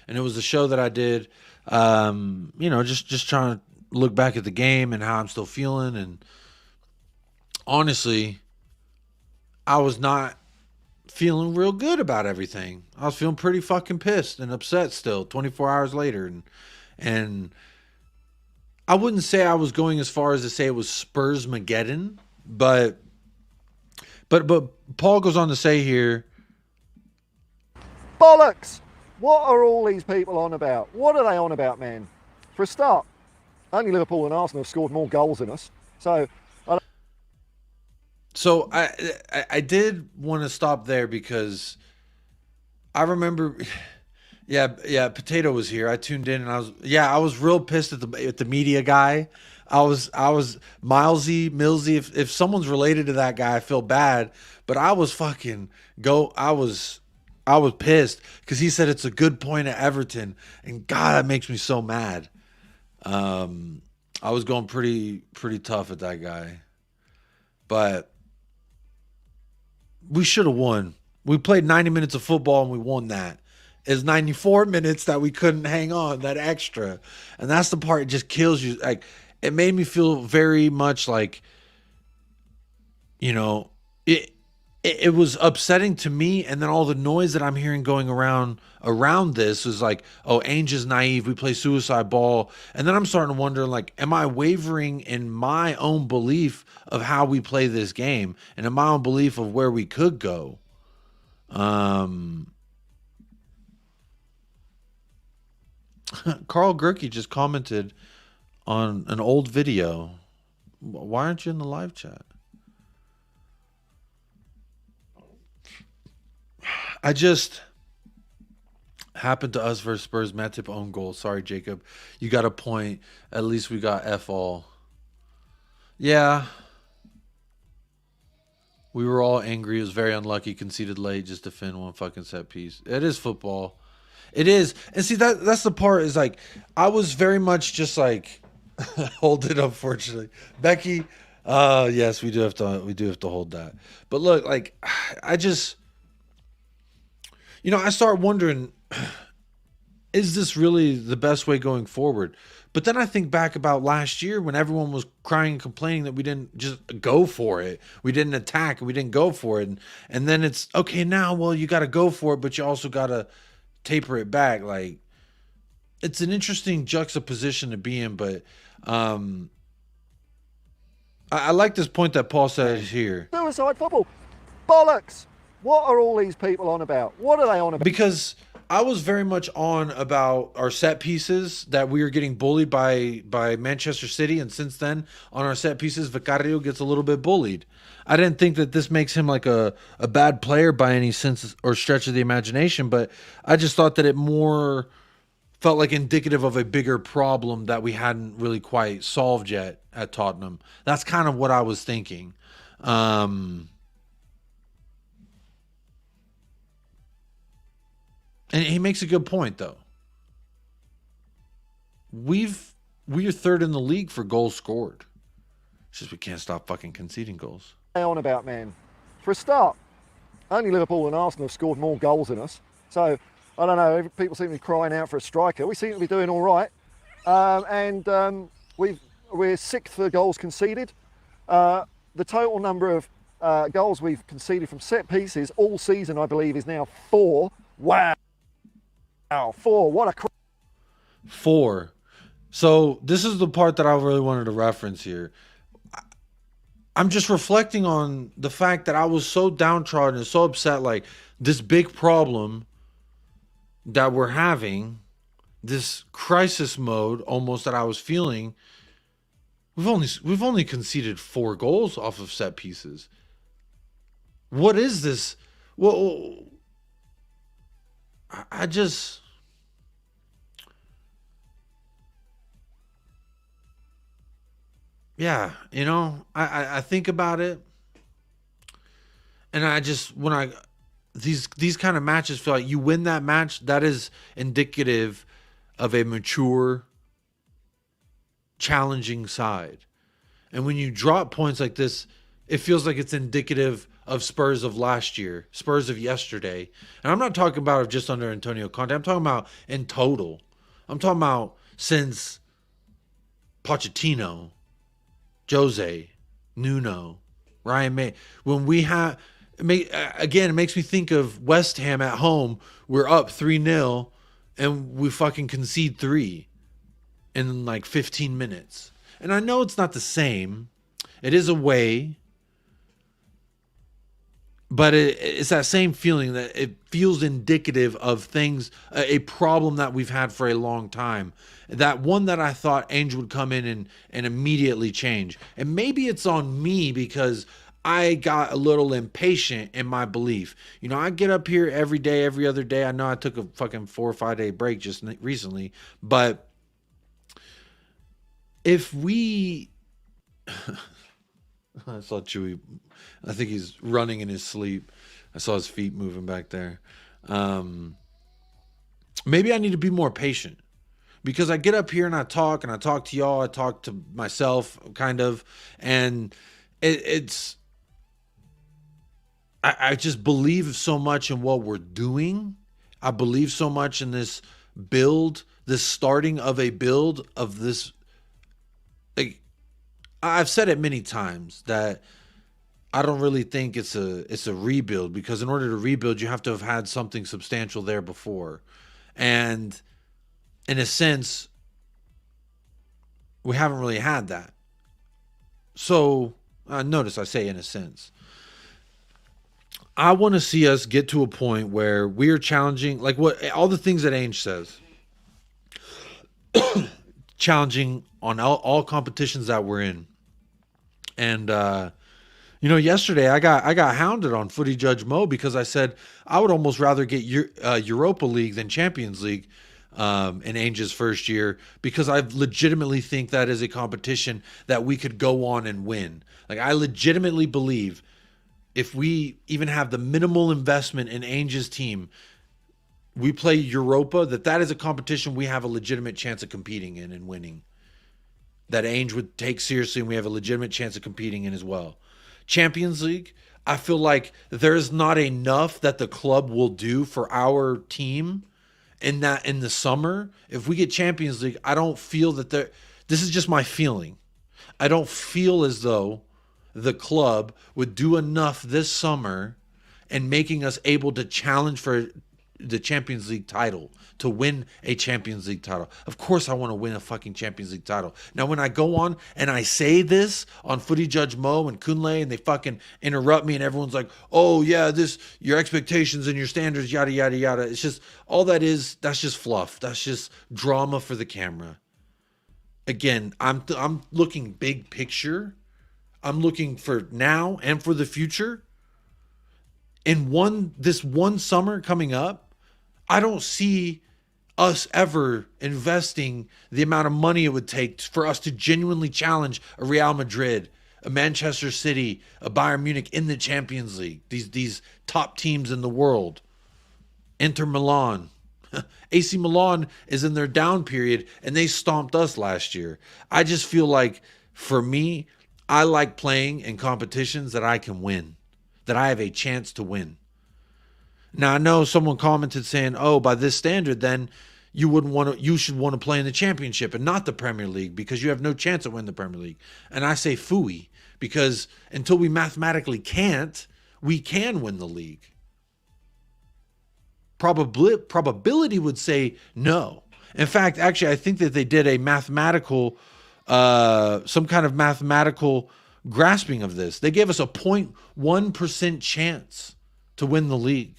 and it was the show that I did. You know, just trying to look back at the game and how I'm still feeling. And honestly, I was not feeling real good about everything. I was feeling pretty fucking pissed and upset still 24 hours later. And I wouldn't say I was going as far as to say it was Spurs-mageddon, but Paul goes on to say here, bollocks! What are all these people on about? What are they on about, man? For a start, only Liverpool and Arsenal have scored more goals than us. So I did want to stop there because I remember, yeah, Potato was here. I tuned in and I was real pissed at the media guy. I was Millsy. If someone's related to that guy, I feel bad, but I was I was pissed because he said it's a good point at Everton, and God, that makes me so mad. I was going pretty tough at that guy, but we should have won. We played 90 minutes of football and we won that. It's 94 minutes that we couldn't hang on, that extra. And that's the part that just kills you. Like, it made me feel very much like, you know, it was upsetting to me, and then all the noise that I'm hearing going around this is like, oh, Ainge is naive, we play suicide ball. And then I'm starting to wonder, like, am I wavering in my own belief of how we play this game and in my own belief of where we could go? Carl Gurkey just commented on an old video. Why aren't you in the live chat? I just happened to us versus Spurs. Matip own goal. Sorry, Jacob. You got a point. At least we got F all. Yeah. We were all angry. It was very unlucky. Conceded late. Just defend one fucking set piece. It is football. It is. And see, that's the part is like, I was very much just like, hold it, unfortunately. Becky, yes, we do have to hold that. But look, like, I just, I start wondering, is this really the best way going forward? But then I think back about last year when everyone was crying and complaining that we didn't just go for it. We didn't attack and we didn't go for it. And then it's, okay, now, well, you got to go for it, but you also got to taper it back. Like, it's an interesting juxtaposition to be in, but I like this point that Paul says here. suicide football. Bollocks. What are all these people on about? What are they on about? Because I was very much on about our set pieces, that we were getting bullied by Manchester City, and since then on our set pieces, Vicario gets a little bit bullied. I didn't think that this makes him like a bad player by any sense or stretch of the imagination, but I just thought that it more felt like indicative of a bigger problem that we hadn't really quite solved yet at Tottenham. That's kind of what I was thinking. And he makes a good point, though. We are third in the league for goals scored. It's just we can't stop fucking conceding goals. On about, man. For a start, only Liverpool and Arsenal have scored more goals than us. So, I don't know, people seem to be crying out for a striker. We seem to be doing all right. We're sixth for goals conceded. The total number of goals we've conceded from set pieces all season, I believe, is now 4. Wow. 4. What a 4. So this is the part that I really wanted to reference here. I'm just reflecting on the fact that I was so downtrodden and so upset, like this big problem that we're having, this crisis mode almost that I was feeling. We've only conceded 4 goals off of set pieces. What is this? Well, I just, yeah, I think about it, and I just, when these kind of matches feel like you win that match, that is indicative of a mature, challenging side. And when you drop points like this, it feels like it's indicative of Spurs of last year, Spurs of yesterday. And I'm not talking about just under Antonio Conte. I'm talking about in total. I'm talking about since Pochettino, Jose, Nuno, Ryan May. When we have, again, it makes me think of West Ham at home. We're up 3-0 and we fucking concede 3 in like 15 minutes. And I know it's not the same. It is away. But it's that same feeling that it feels indicative of things, a problem that we've had for a long time. That one that I thought Ainge would come in and immediately change. And maybe it's on me because I got a little impatient in my belief. You know, I get up here every day, every other day. I know I took a fucking 4 or 5 day break just recently. But if we... I saw Chewy. I think he's running in his sleep. I saw his feet moving back there. Maybe I need to be more patient because I get up here and I talk to y'all. I talk to myself kind of, and I just believe so much in what we're doing. I believe so much in this build, this starting of a build of this. Like, I've said it many times that I don't really think it's a rebuild, because in order to rebuild, you have to have had something substantial there before. And in a sense, we haven't really had that. So notice I say in a sense. I want to see us get to a point where we're challenging, like what all the things that Ainge says, challenging on all competitions that we're in. And you know, yesterday I got hounded on Footy Judge Mo because I said I would almost rather get Europa League than Champions League in Ainge's first year, because I legitimately think that is a competition that we could go on and win. Like, I legitimately believe if we even have the minimal investment in Ainge's team, we play Europa, that is a competition we have a legitimate chance of competing in and winning. That Ainge would take seriously and we have a legitimate chance of competing in as well. Champions League, I feel like there's not enough that the club will do for our team in the summer. If we get Champions League, I don't feel that this is just my feeling. I don't feel as though the club would do enough this summer in making us able to challenge for the Champions League title, to win a Champions League title. Of course I want to win a fucking Champions League title. Now, when I go on and I say this on Footy Judge Mo and Kunle and they fucking interrupt me and everyone's like, oh yeah, your expectations and your standards, yada, yada, yada. It's just, all that is, that's just fluff. That's just drama for the camera. Again, I'm looking big picture. I'm looking for now and for the future. In this one summer coming up, I don't see us ever investing the amount of money it would take for us to genuinely challenge a Real Madrid, a Manchester City, a Bayern Munich in the Champions League. These top teams in the world. Inter Milan. AC Milan is in their down period and they stomped us last year. I just feel like, for me, I like playing in competitions that I can win, that I have a chance to win. Now, I know someone commented saying, oh, by this standard, then you should want to play in the Championship and not the Premier League because you have no chance of winning the Premier League. And I say phooey, because until we mathematically can't, we can win the league. Probability would say no. In fact, actually, I think that they did a mathematical, some kind of mathematical grasping of this. They gave us a 0.1% chance to win the league.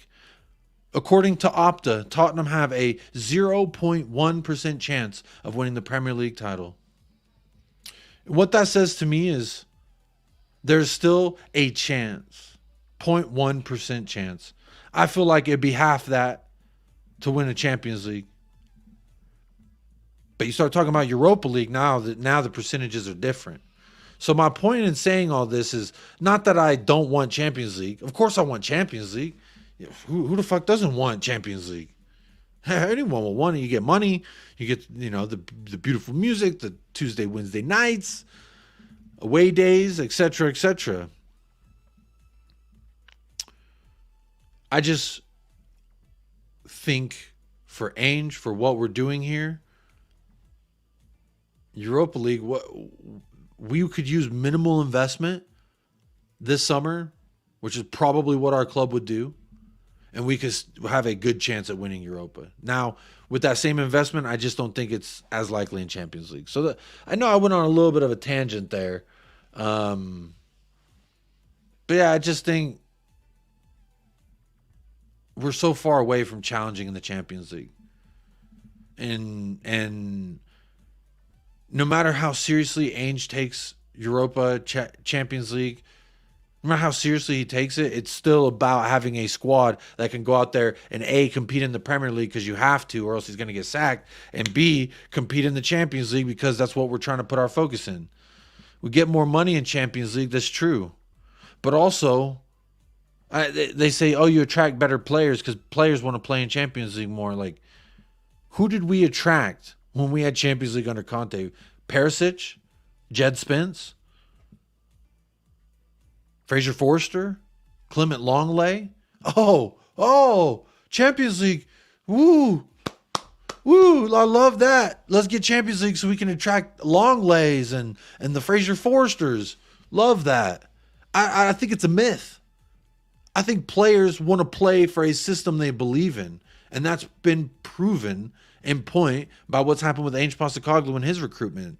According to Opta, Tottenham have a 0.1% chance of winning the Premier League title. What that says to me is there's still a chance, 0.1% chance. I feel like it'd be half that to win a Champions League. But you start talking about Europa League now the percentages are different. So my point in saying all this is not that I don't want Champions League. Of course I want Champions League. Who the fuck doesn't want Champions League? Anyone will want it. You get money. You get, the beautiful music, the Tuesday, Wednesday nights, away days, etc., etc. I just think for Ainge, for what we're doing here, Europa League, we could use minimal investment this summer, which is probably what our club would do, and we could have a good chance at winning Europa. Now, with that same investment, I just don't think it's as likely in Champions League. So I know I went on a little bit of a tangent there. But yeah, I just think we're so far away from challenging in the Champions League. And no matter how seriously Ainge takes Europa Champions League, no matter how seriously he takes it, it's still about having a squad that can go out there and A, compete in the Premier League because you have to, or else he's going to get sacked, and B, compete in the Champions League because that's what we're trying to put our focus in. We get more money in Champions League, that's true. But also, they say, oh, you attract better players because players want to play in Champions League more. Like, who did we attract when we had Champions League under Conte? Perisic? Jed Spence? Fraser Forster? Clement Longley? Oh, Champions League. Woo, I love that. Let's get Champions League so we can attract Longleys and the Fraser Forsters. Love that. I think it's a myth. I think players want to play for a system they believe in. And that's been proven in point by what's happened with Ange Postecoglou and his recruitment.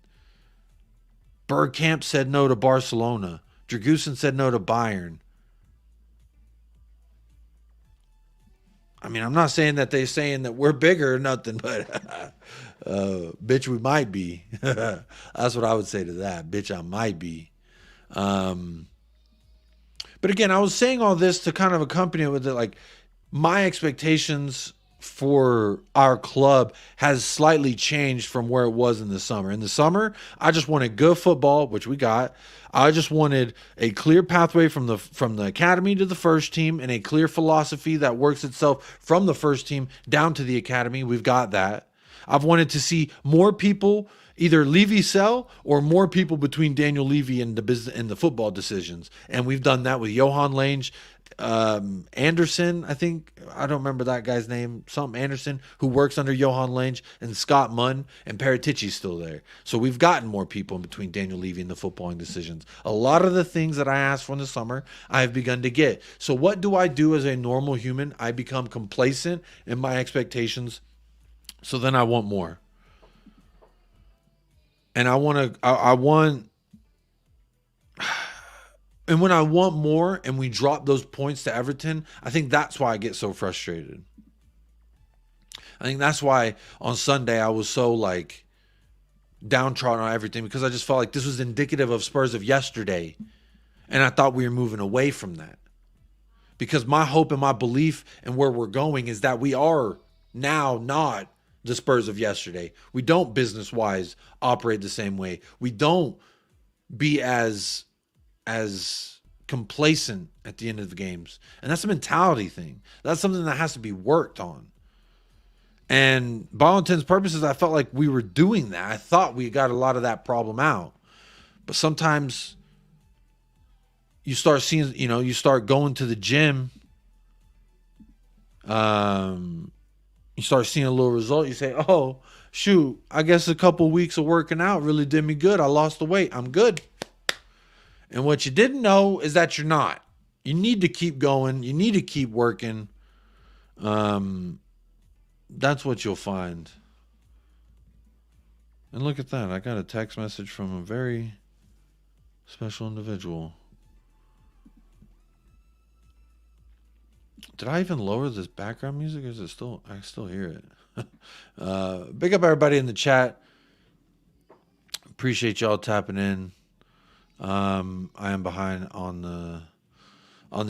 Bergkamp said no to Barcelona. Dragusin said no to Bayern. I mean, I'm not saying that they're saying that we're bigger or nothing, but bitch, we might be. That's what I would say to that. Bitch, I might be. But again, I was saying all this to kind of accompany it with it, like, my expectations for our club has slightly changed from where it was in the summer. In the summer, I just wanted good football, which we got. I just wanted a clear pathway from the academy to the first team and a clear philosophy that works itself from the first team down to the academy. We've got that. I've wanted to see more people either Levy-sell or more people between Daniel Levy and the football decisions. And we've done that with Johan Lange, Anderson, I don't remember that guy's name, something Anderson, who works under Johan Lange, and Scott Munn, and Paratici's still there. So we've gotten more people in between Daniel Levy and the footballing decisions. A lot of the things that I asked for in the summer, I have begun to get. So what do I do as a normal human? I become complacent in my expectations, so then I want more. And I want, and when I want more and we drop those points to Everton, I think that's why I get so frustrated. I think that's why on Sunday I was so like downtrodden on everything, because I just felt like this was indicative of Spurs of yesterday. And I thought we were moving away from that. Because my hope and my belief and where we're going is that we are now not the Spurs of yesterday. We don't business-wise operate the same way. We don't be as complacent at the end of the games. And that's a mentality thing. That's something that has to be worked on. And by all intents and purposes, I felt like we were doing that. I thought we got a lot of that problem out. But sometimes you start seeing, you start going to the gym. You start seeing a little result. You say, oh, shoot, I guess a couple weeks of working out really did me good. I lost the weight. I'm good. And what you didn't know is that you're not. You need to keep going. You need to keep working. That's what you'll find. And look at that. I got a text message from a very special individual. Did I even lower this background music, or is it still? I still hear it. Big up everybody in the chat. Appreciate y'all tapping in. I am behind on the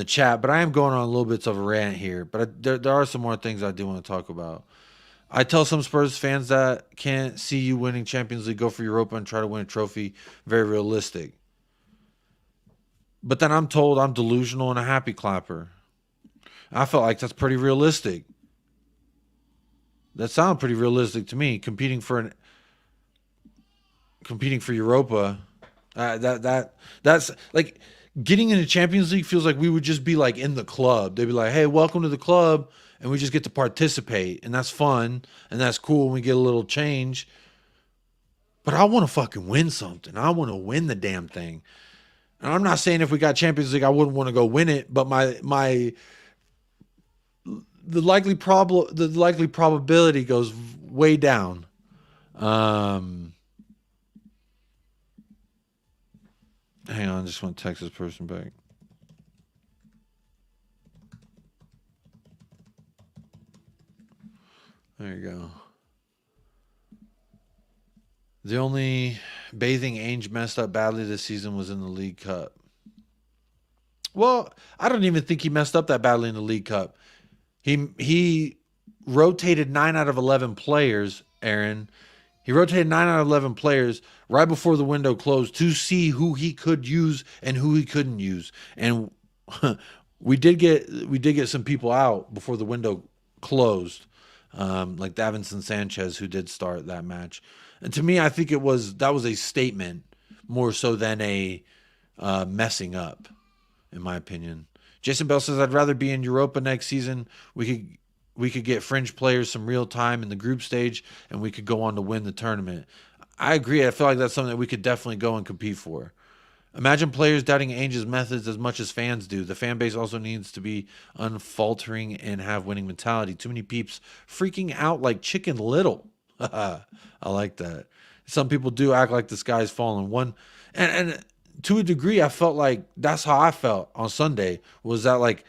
chat, but I am going on a little bit of a rant here. But there are some more things I do want to talk about. I tell some Spurs fans that can't see you winning Champions League, go for Europa and try to win a trophy. Very realistic. But then I'm told I'm delusional and a happy clapper. I felt like that's pretty realistic. That sounded pretty realistic to me. Competing for Europa, that's like getting into Champions League feels like we would just be like in the club. They'd be like, "Hey, welcome to the club," and we just get to participate, and that's fun and that's cool. And we get a little change. But I want to fucking win something. I want to win the damn thing. And I'm not saying if we got Champions League, I wouldn't want to go win it, but the likely probability goes way down. Hang on, I just want to text this person back. There you go. The only bathing Ainge messed up badly this season was in the League Cup. Well, I don't even think he messed up that badly in the League Cup. He rotated 9 out of 11 players, Aaron. He rotated 9 out of 11 players right before the window closed to see who he could use and who he couldn't use. And we did get some people out before the window closed, like Davinson Sanchez, who did start that match. And to me, I think that was a statement more so than a messing up, in my opinion. Jason Bell says, I'd rather be in Europa next season. We could get fringe players some real time in the group stage, and we could go on to win the tournament. I agree. I feel like that's something that we could definitely go and compete for. Imagine players doubting Ainge's methods as much as fans do. The fan base also needs to be unfaltering and have winning mentality. Too many peeps freaking out like Chicken Little. I like that. Some people do act like the sky's falling. And to a degree, I felt like that's how I felt on Sunday, was that like,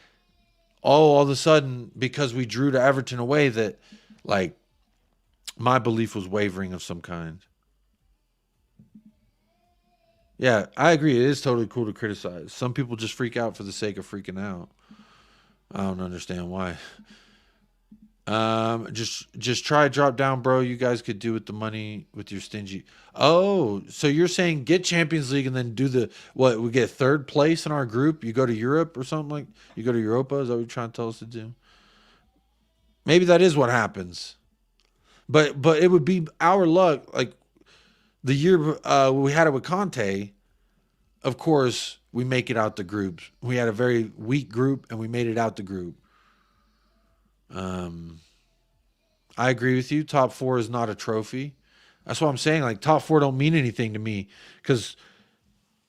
all of a sudden, because we drew to Everton away, that like my belief was wavering of some kind. Yeah, I agree. It is totally cool to criticize. Some people just freak out for the sake of freaking out. I don't understand why. Just try drop down, bro. You guys could do with the money with your stingy. Oh, so you're saying get Champions League and then do what? We get third place in our group. You go to Europe or something like. You go to Europa. Is that what you're trying to tell us to do? Maybe that is what happens. But it would be our luck. Like the year we had it with Conte. Of course, we make it out the groups. We had a very weak group and we made it out the group. I agree with you. Top 4 is not a trophy. That's what I'm saying. Like top 4 don't mean anything to me, because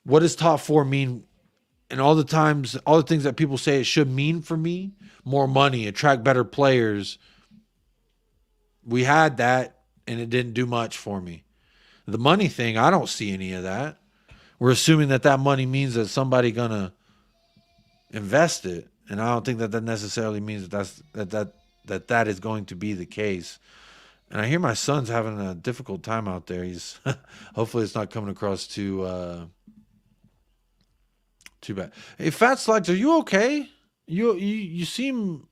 what does top 4 mean? And all the things that people say it should mean for me: more money, attract better players. We had that, and it didn't do much for me. The money thing, I don't see any of that. We're assuming that money means that somebody gonna invest it. And I don't think that necessarily means that is going to be the case. And I hear my son's having a difficult time out there. He's hopefully it's not coming across too bad. Hey, Fat Slugs, are you okay? You seem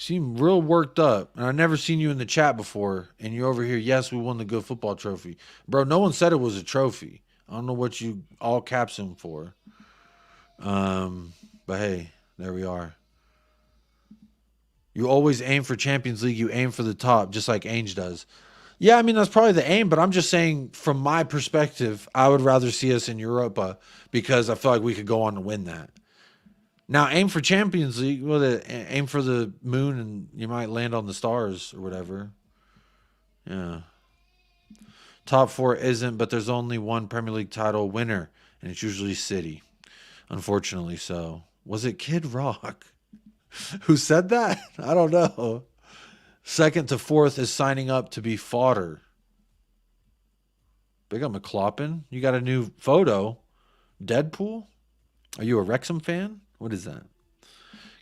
real worked up. And I've never seen you in the chat before. And you're over here. Yes, we won the Good Football Trophy, bro. No one said it was a trophy. I don't know what you all caps him for. But hey. There we are. You always aim for Champions League. You aim for the top, just like Ainge does. Yeah, I mean, that's probably the aim, but I'm just saying from my perspective, I would rather see us in Europa because I feel like we could go on to win that. Now, aim for Champions League. Well, aim for the moon and you might land on the stars or whatever. Yeah. Top 4 isn't, but there's only one Premier League title winner, and it's usually City. Unfortunately so. Was it Kid Rock who said that? I don't know. 2nd to 4th is signing up to be fodder. Big up McCloppin. You got a new photo. Deadpool? Are you a Wrexham fan? What is that?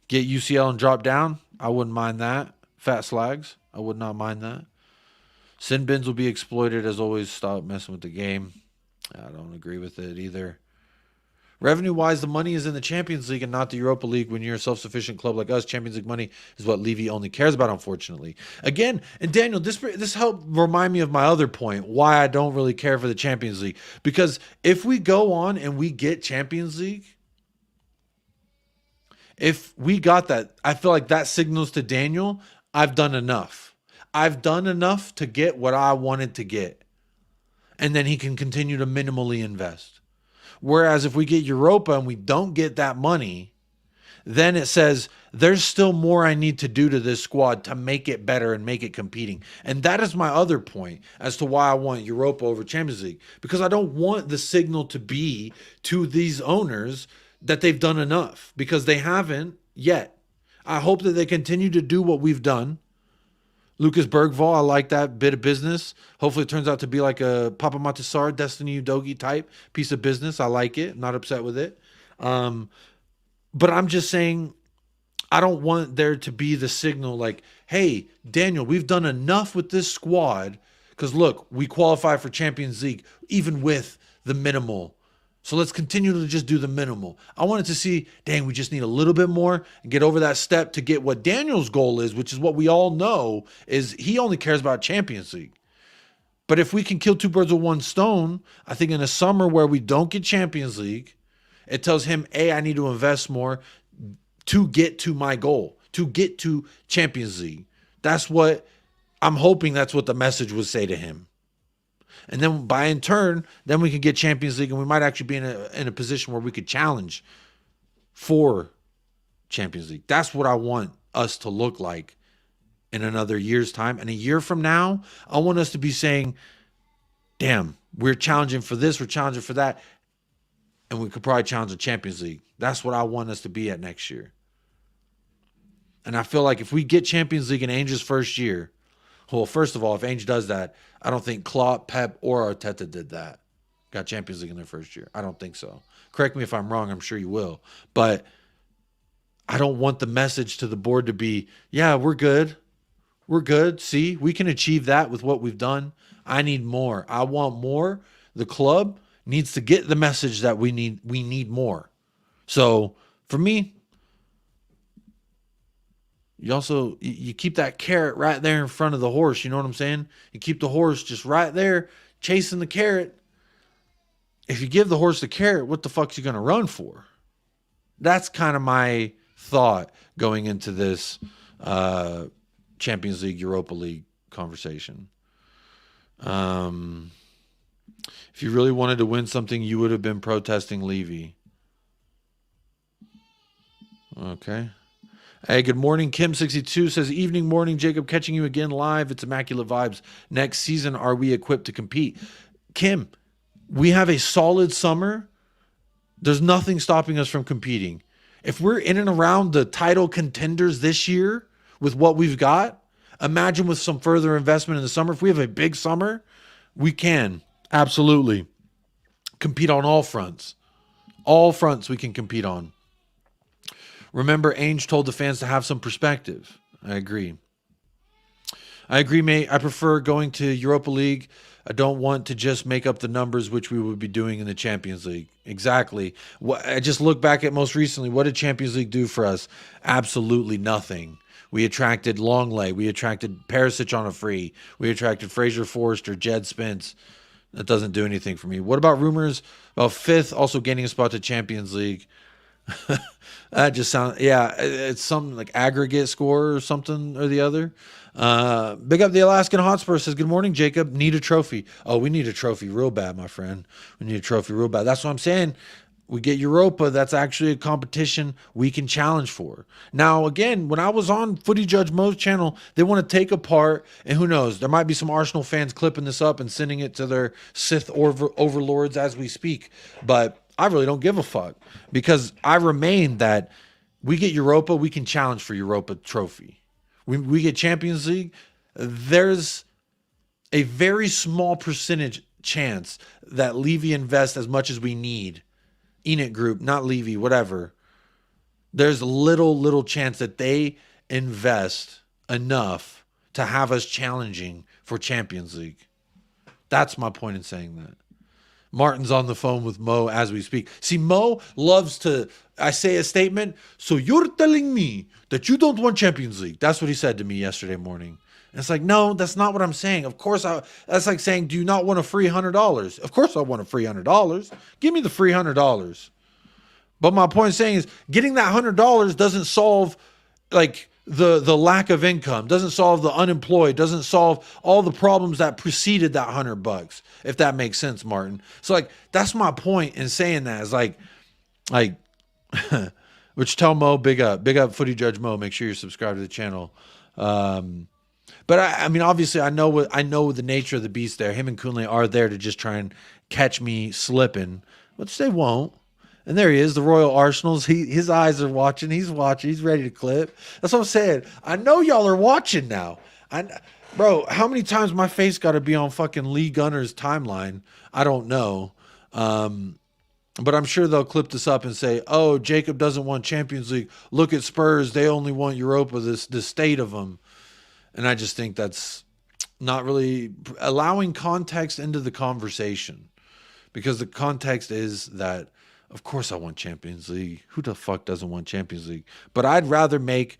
Get UCL and drop down? I wouldn't mind that. Fat Slags? I would not mind that. Sin bins will be exploited as always. Stop messing with the game. I don't agree with it either. Revenue-wise, the money is in the Champions League and not the Europa League. When you're a self-sufficient club like us, Champions League money is what Levy only cares about, unfortunately. Again, and Daniel, this helped remind me of my other point, why I don't really care for the Champions League. Because if we go on and we get Champions League, if we got that, I feel like that signals to Daniel, I've done enough. I've done enough to get what I wanted to get. And then he can continue to minimally invest. Whereas if we get Europa and we don't get that money, then it says there's still more I need to do to this squad to make it better and make it competing. And that is my other point as to why I want Europa over Champions League. Because I don't want the signal to be to these owners that they've done enough. Because they haven't yet. I hope that they continue to do what we've done. Lucas Bergvall, I like that bit of business. Hopefully it turns out to be like a Papa Matasar, Destiny Udogi type piece of business. I like it. I'm not upset with it. But I'm just saying, I don't want there to be the signal like, hey, Daniel, we've done enough with this squad because, look, we qualify for Champions League even with the minimal. So let's continue to just do the minimal. I wanted to see, dang, we just need a little bit more and get over that step to get what Daniel's goal is, which is what we all know is he only cares about Champions League. But if we can kill two birds with one stone, I think in a summer where we don't get Champions League, it tells him, A, I need to invest more to get to my goal, to get to Champions League. That's what I'm hoping that's what the message would say to him. And then by in turn, then we can get Champions League and we might actually be in a position where we could challenge for Champions League. That's what I want us to look like in another year's time. And a year from now, I want us to be saying, damn, we're challenging for this, we're challenging for that. And we could probably challenge the Champions League. That's what I want us to be at next year. And I feel like if we get Champions League in Ainge's first year, well, first of all, if Ainge does that, I don't think Klopp, Pep, or Arteta did that. Got Champions League in their first year. I don't think so. Correct me if I'm wrong. I'm sure you will. But I don't want the message to the board to be, yeah, we're good. We're good. See, we can achieve that with what we've done. I need more. I want more. The club needs to get the message that we need more. So for me, you keep that carrot right there in front of the horse. You know what I'm saying? You keep the horse just right there chasing the carrot. If you give the horse the carrot, what the fuck's he going to run for? That's kind of my thought going into this Champions League, Europa League conversation. If you really wanted to win something, you would have been protesting Levy. Okay. Hey, good morning. Kim62 says, evening, morning, Jacob, catching you again live. It's immaculate vibes. Next season, are we equipped to compete? Kim, we have a solid summer. There's nothing stopping us from competing. If we're in and around the title contenders this year with what we've got, imagine with some further investment in the summer. If we have a big summer, we can absolutely compete on all fronts. All fronts we can compete on. Remember, Ainge told the fans to have some perspective. I agree. Mate. I prefer going to Europa League. I don't want to just make up the numbers, which we would be doing in the Champions League. Exactly. I just look back at most recently. What did Champions League do for us? Absolutely nothing. We attracted Lange. We attracted Perisic on a free. We attracted Fraser Forster, Jed Spence. That doesn't do anything for me. What about rumors about fifth also gaining a spot to Champions League? That just sounds, yeah, it's something like aggregate score or something or the other. Big up the Alaskan Hotspur says, good morning, Jacob. Need a trophy. Oh, we need a trophy real bad, my friend. We need a trophy real bad. That's what I'm saying. We get Europa. That's actually a competition we can challenge for. Now, again, when I was on Footy Judge Mo's channel, they want to take apart, and who knows, there might be some Arsenal fans clipping this up and sending it to their Sith overlords as we speak. But I really don't give a fuck because I remain that we get Europa, we can challenge for Europa trophy. We get Champions League, there's a very small percentage chance that Levy invests as much as we need. Enid Group, not Levy, whatever. There's little chance that they invest enough to have us challenging for Champions League. That's my point in saying that. Martin's on the phone with Mo as we speak. See, Mo loves to, I say a statement, so you're telling me that you don't want Champions League. That's what he said to me yesterday morning. And it's like, no, that's not what I'm saying. Of course, that's like saying, do you not want a free $100? Of course I want a free $100. Give me the free $100. But my point is saying is getting that $100 doesn't solve like the lack of income, doesn't solve the unemployed, doesn't solve all the problems that preceded that $100, if that makes sense, Martin. So like, that's my point in saying that is like, which tell Mo, big up Footy Judge Mo, make sure you're subscribed to the channel. But I mean, obviously I know the nature of the beast there. Him and Kunle are there to just try and catch me slipping, which they won't. And there he is, the Royal Arsenals. His eyes are watching. He's watching. He's ready to clip. That's what I'm saying. I know y'all are watching now. Bro, how many times my face got to be on fucking Lee Gunner's timeline? I don't know. But I'm sure they'll clip this up and say, oh, Jacob doesn't want Champions League. Look at Spurs. They only want Europa, this state of them. And I just think that's not really allowing context into the conversation. Because the context is that, of course I want Champions League. Who the fuck doesn't want Champions League? But I'd rather make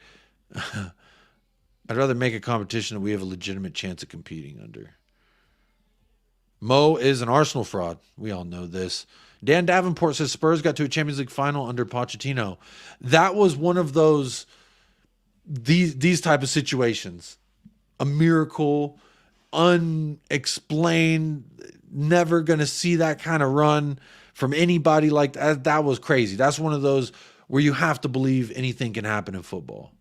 a competition that we have a legitimate chance of competing under. Mo is an Arsenal fraud. We all know this. Dan Davenport says Spurs got to a Champions League final under Pochettino. That was one of those, these type of situations. A miracle, unexplained, never going to see that kind of run from anybody like that. That was crazy. That's one of those where you have to believe anything can happen in football.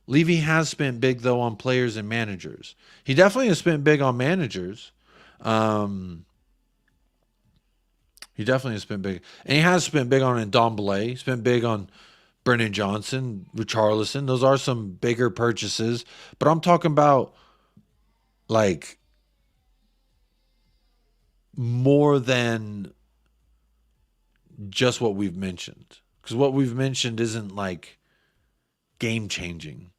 Levy has spent big, though, on players and managers. He definitely has spent big on managers. He definitely has spent big. And he has spent big on Ndombele. He spent big on Brennan Johnson, Richarlison. Those are some bigger purchases. But I'm talking about, like, more than just what we've mentioned. Because what we've mentioned isn't, like, game-changing.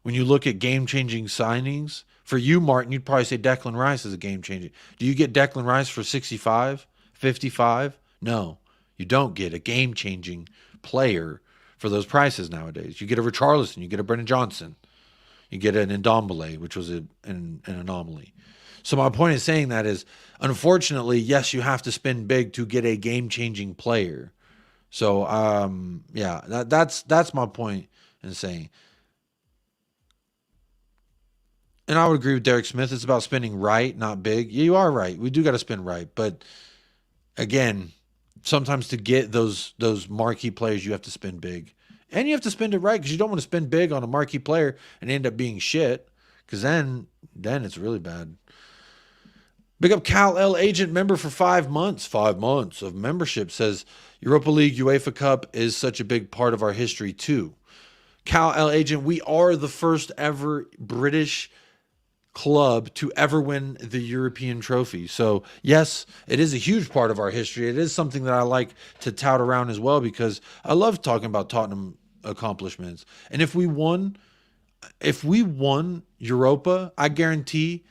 When you look at game-changing signings, for you, Martin, you'd probably say Declan Rice is a game-changing. Do you get Declan Rice for 65, 55? No, you don't get a game-changing player for those prices nowadays. You get a Richarlison, you get a Brennan Johnson, you get an Ndombele, which was an anomaly. So my point in saying that is, unfortunately, yes, you have to spend big to get a game-changing player. So, yeah, that's my point in saying. And I would agree with Derek Smith. It's about spending right, not big. Yeah, you are right. We do got to spend right. But, again, sometimes to get those marquee players, you have to spend big. And you have to spend it right because you don't want to spend big on a marquee player and end up being shit because then it's really bad. Big up Cal L Agent member for 5 months. 5 months of membership says Europa League, UEFA Cup is such a big part of our history too. Cal L Agent, we are the first ever British club to ever win the European trophy. So yes, it is a huge part of our history. It is something that I like to tout around as well because I love talking about Tottenham accomplishments. And if we won Europa, I guarantee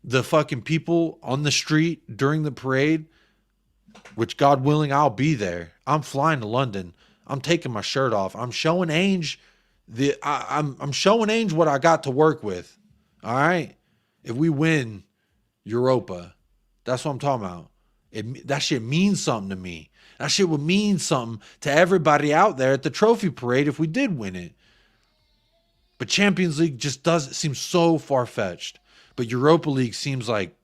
the fucking people on the street during the parade, which God willing, I'll be there. I'm flying to London. I'm taking my shirt off. I'm showing Ainge I'm showing Ainge what I got to work with. All right? If we win Europa, that's what I'm talking about. That shit means something to me. That shit would mean something to everybody out there at the trophy parade if we did win it. But Champions League just doesn't seem so far-fetched. But Europa League seems like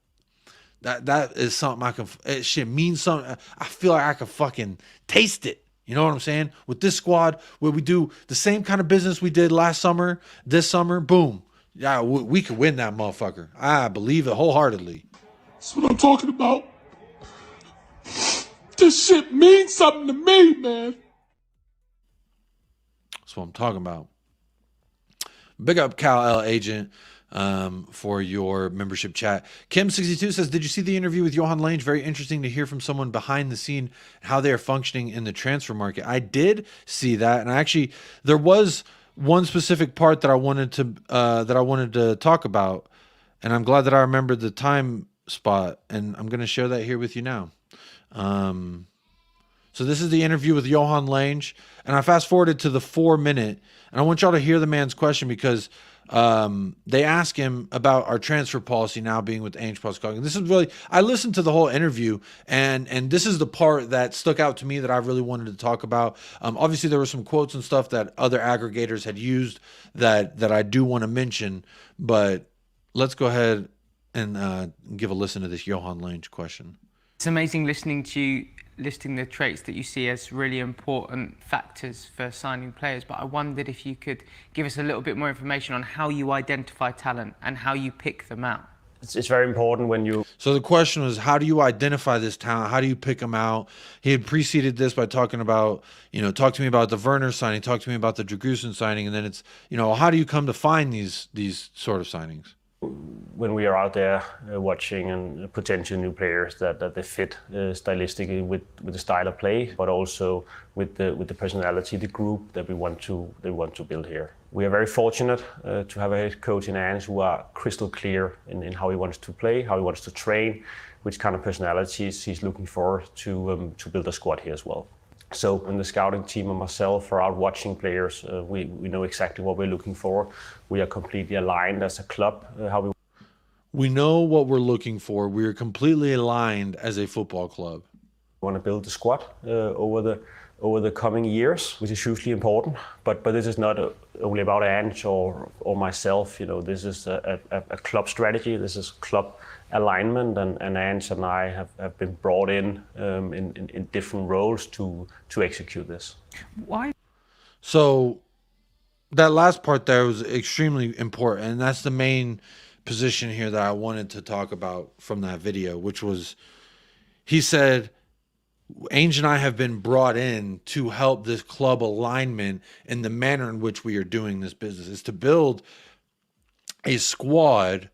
that is something it shit means something. I feel like I can fucking taste it. You know what I'm saying? With this squad, where we do the same kind of business we did last summer, this summer, boom. Yeah, we could win that motherfucker. I believe it wholeheartedly. That's what I'm talking about. This shit means something to me, man. That's what I'm talking about. Big up Cal L Agent for your membership chat. Kim62 says, did you see the interview with Johan Lange? Very interesting to hear from someone behind the scene how they are functioning in the transfer market. I did see that, and actually there was one specific part that I wanted to talk about, and I'm glad that I remembered the time spot, and I'm going to share that here with you now. So this is the interview with Johan Lange, and I fast forwarded to the 4-minute, and I want y'all to hear the man's question because they ask him about our transfer policy now being with Ainge Postecoglou. This is really, I listened to the whole interview, and this is the part that stuck out to me that I really wanted to talk about. Obviously, there were some quotes and stuff that other aggregators had used that I do want to mention, but let's go ahead and give a listen to this Johan Lange question. It's amazing listening to you listing the traits that you see as really important factors for signing players, but I wondered if you could give us a little bit more information on how you identify talent and how you pick them out. It's very important when you... So the question was, how do you identify this talent? How do you pick them out? He had preceded this by talking about, talk to me about the Werner signing, talk to me about the Dragusin signing, and then it's, how do you come to find these sort of signings? when we are out there watching and potential new players that they fit stylistically with the style of play, but also with the personality, the group that we want to build here. We are very fortunate to have a head coach in Ange who are crystal clear in how he wants to play, how he wants to train, which kind of personalities he's looking for to build a squad here as well. So when the scouting team and myself are out watching players, we know exactly what we're looking for. We are completely aligned as a club, how We know what we're looking for. We are completely aligned as a football club. we want to build the squad over the coming years, which is hugely important. But this is not only about Ange or myself. You know, this is a club strategy. This is club alignment, and Ange and I have been brought in different roles to execute this. Why? So that last part there was extremely important, and that's the main position here that I wanted to talk about from that video, which was, he said, Ainge and I have been brought in to help this club alignment in the manner in which we are doing this business, is to build a squad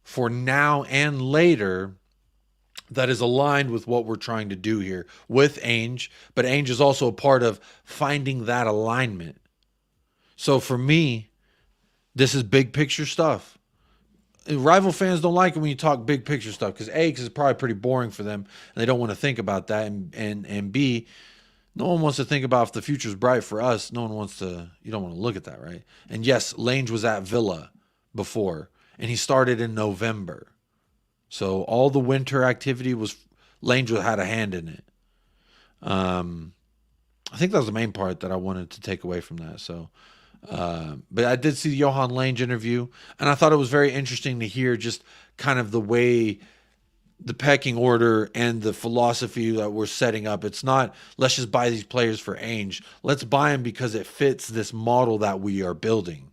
for now and later that is aligned with what we're trying to do here with Ainge, but Ainge is also a part of finding that alignment. So for me, this is big picture stuff. Rival fans don't like it when you talk big picture stuff because A, because it's probably pretty boring for them and they don't want to think about that, and B, no one wants to think about if the future's bright for us. No one wants to, you don't want to look at that, right? And yes, Lange was at Villa before, and he started in November. So all the winter activity was, Lange had a hand in it. I think that was the main part that I wanted to take away from that. So, but I did see the Johan Lange interview, and I thought it was very interesting to hear just kind of the way the pecking order and the philosophy that we're setting up. It's not, let's just buy these players for Ainge. Let's buy them because it fits this model that we are building.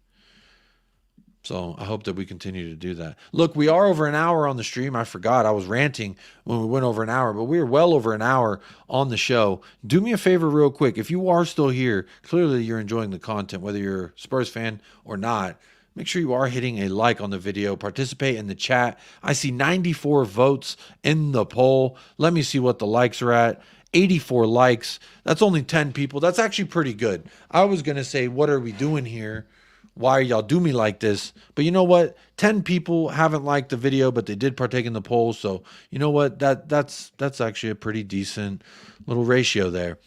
So I hope that we continue to do that. Look, we are over an hour on the stream. I forgot. I was ranting when we went over an hour, but we are well over an hour on the show. Do me a favor real quick. If you are still here, clearly you're enjoying the content, whether you're a Spurs fan or not. Make sure you are hitting a like on the video. Participate in the chat. I see 94 votes in the poll. Let me see what the likes are at. 84 likes. That's only 10 people. That's actually pretty good. I was going to say, what are we doing here? Why are y'all do me like this? But you know what? 10 people haven't liked the video, but they did partake in the poll. So you know what? That's actually a pretty decent little ratio there.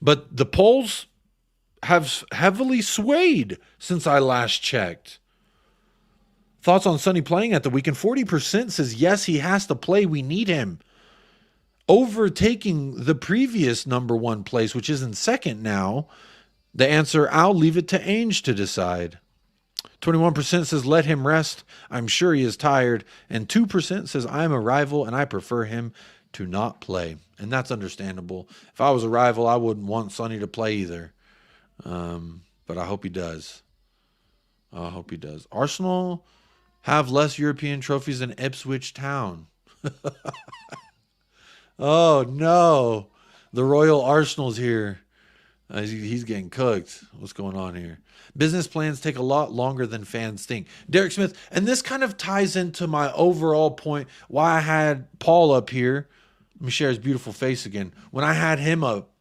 But the polls have heavily swayed since I last checked. Thoughts on Sonny playing at the weekend? 40% says yes, he has to play. We need him. Overtaking the previous #1 place, which is in second now. The answer, I'll leave it to Ainge to decide. 21% says let him rest. I'm sure he is tired. And 2% says I'm a rival and I prefer him to not play. And that's understandable. If I was a rival, I wouldn't want Sonny to play either. But I hope he does. I hope he does. Arsenal have less European trophies than Ipswich Town. Oh, no. The Royal Arsenal's here. He's getting cooked. What's going on here? Business plans take a lot longer than fans think. Derek Smith, and this kind of ties into my overall point why I had Paul up here. Let me share his beautiful face again. When I had him up,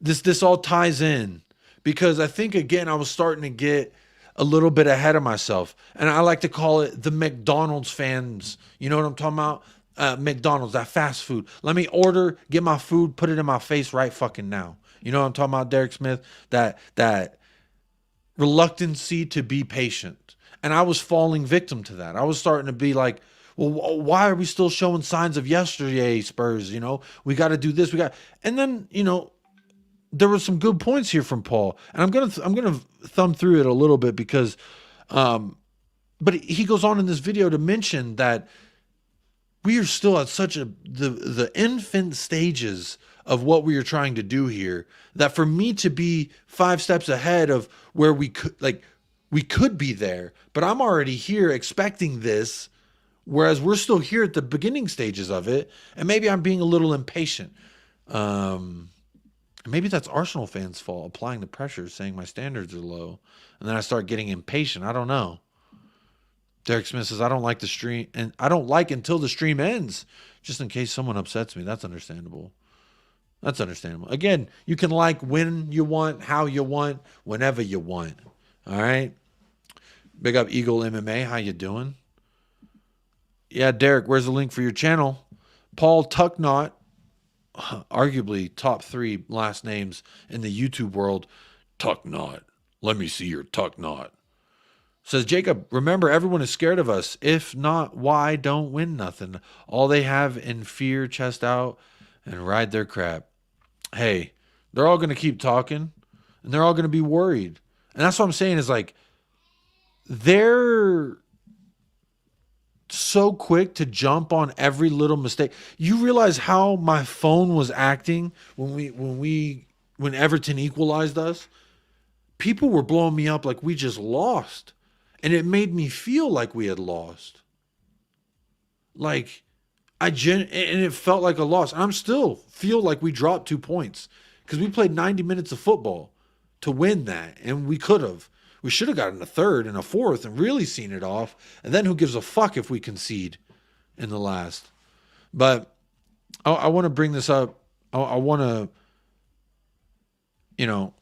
this all ties in because I think, again, I was starting to get a little bit ahead of myself. And I like to call it the McDonald's fans. You know what I'm talking about? McDonald's, that fast food. Let me order, get my food, put it in my face right fucking now. You know what I'm talking about, Derek Smith? That reluctancy to be patient. And I was falling victim to that. I was starting to be like, well, why are we still showing signs of yesterday, Spurs? You know, we got to do this. And then, you know, there were some good points here from Paul. And I'm gonna thumb through it a little bit because, but he goes on in this video to mention that we are still at such the infant stages of what we are trying to do here, that for me to be 5 steps ahead of where we could be there, but I'm already here expecting this, whereas we're still here at the beginning stages of it, and maybe I'm being a little impatient. Maybe that's Arsenal fans' fault, applying the pressure, saying my standards are low, and then I start getting impatient. I don't know. Derek Smith says, I don't like the stream, and I don't like until the stream ends, just in case someone upsets me. That's understandable. That's understandable. Again, you can like when you want, how you want, whenever you want. All right? Big up Eagle MMA. How you doing? Yeah, Derek, where's the link for your channel? Paul Tucknot, arguably top 3 last names in the YouTube world. Tucknot. Let me see your Tucknot. Says, Jacob, remember, everyone is scared of us. If not, why don't win nothing? All they have in fear, chest out, and ride their crap. Hey, they're all going to keep talking, and they're all going to be worried. And that's what I'm saying is, like, they're so quick to jump on every little mistake. You realize how my phone was acting when Everton equalized us? People were blowing me up like we just lost. And it made me feel like we had lost. Like, and it felt like a loss. I'm still feel like we dropped 2 points because we played 90 minutes of football to win that. And we could have. We should have gotten a third and a fourth and really seen it off. And then who gives a fuck if we concede in the last? But I want to bring this up. I want to,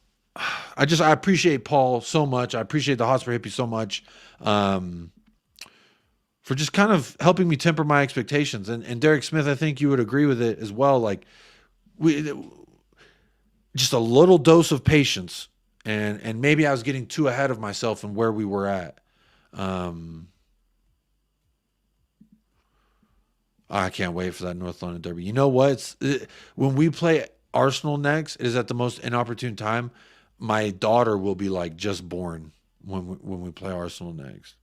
I appreciate Paul so much. I appreciate the Hotspur Hippie so much for just kind of helping me temper my expectations. And Derek Smith, I think you would agree with it as well. Like, just a little dose of patience. And maybe I was getting too ahead of myself and where we were at. I can't wait for that North London derby. You know what? When we play Arsenal next, it is at the most inopportune time. My daughter will be like just born when we play Arsenal next.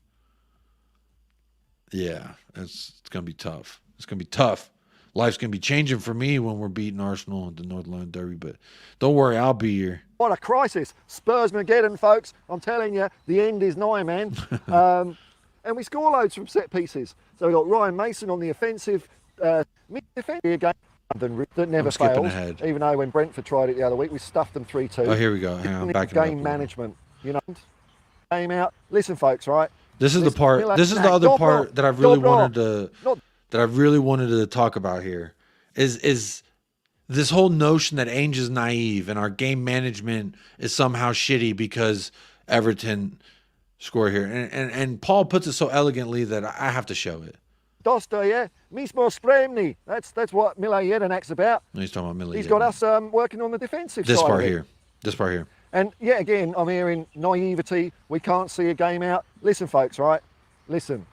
Yeah, it's gonna be tough. It's gonna be tough. Life's gonna be changing for me when we're beating Arsenal at the North London derby. But don't worry, I'll be here. What a crisis. Spurs Mageddon, folks. I'm telling you, the end is nigh, man. And we score loads from set pieces. So we've got Ryan Mason on the offensive mid-defense again that never fails. Ahead. Even though when Brentford tried it the other week, we stuffed them 3-2. Oh, here we go. Hang on, back it up. Game management, Game out. Listen, folks, right? This is the part. This is the other part that I really wanted to talk about here. Is this whole notion that Ainge is naive and our game management is somehow shitty because Everton score here. And Paul puts it so elegantly that I have to show it. Dostoye, mismo spremni. That's what Mile Jedenak's about. No, he's talking about Mile He's got us working on the defensive this side part of it. here. This part here. And yet again, I'm hearing naivety. We can't see a game out. Listen, folks, right? Listen.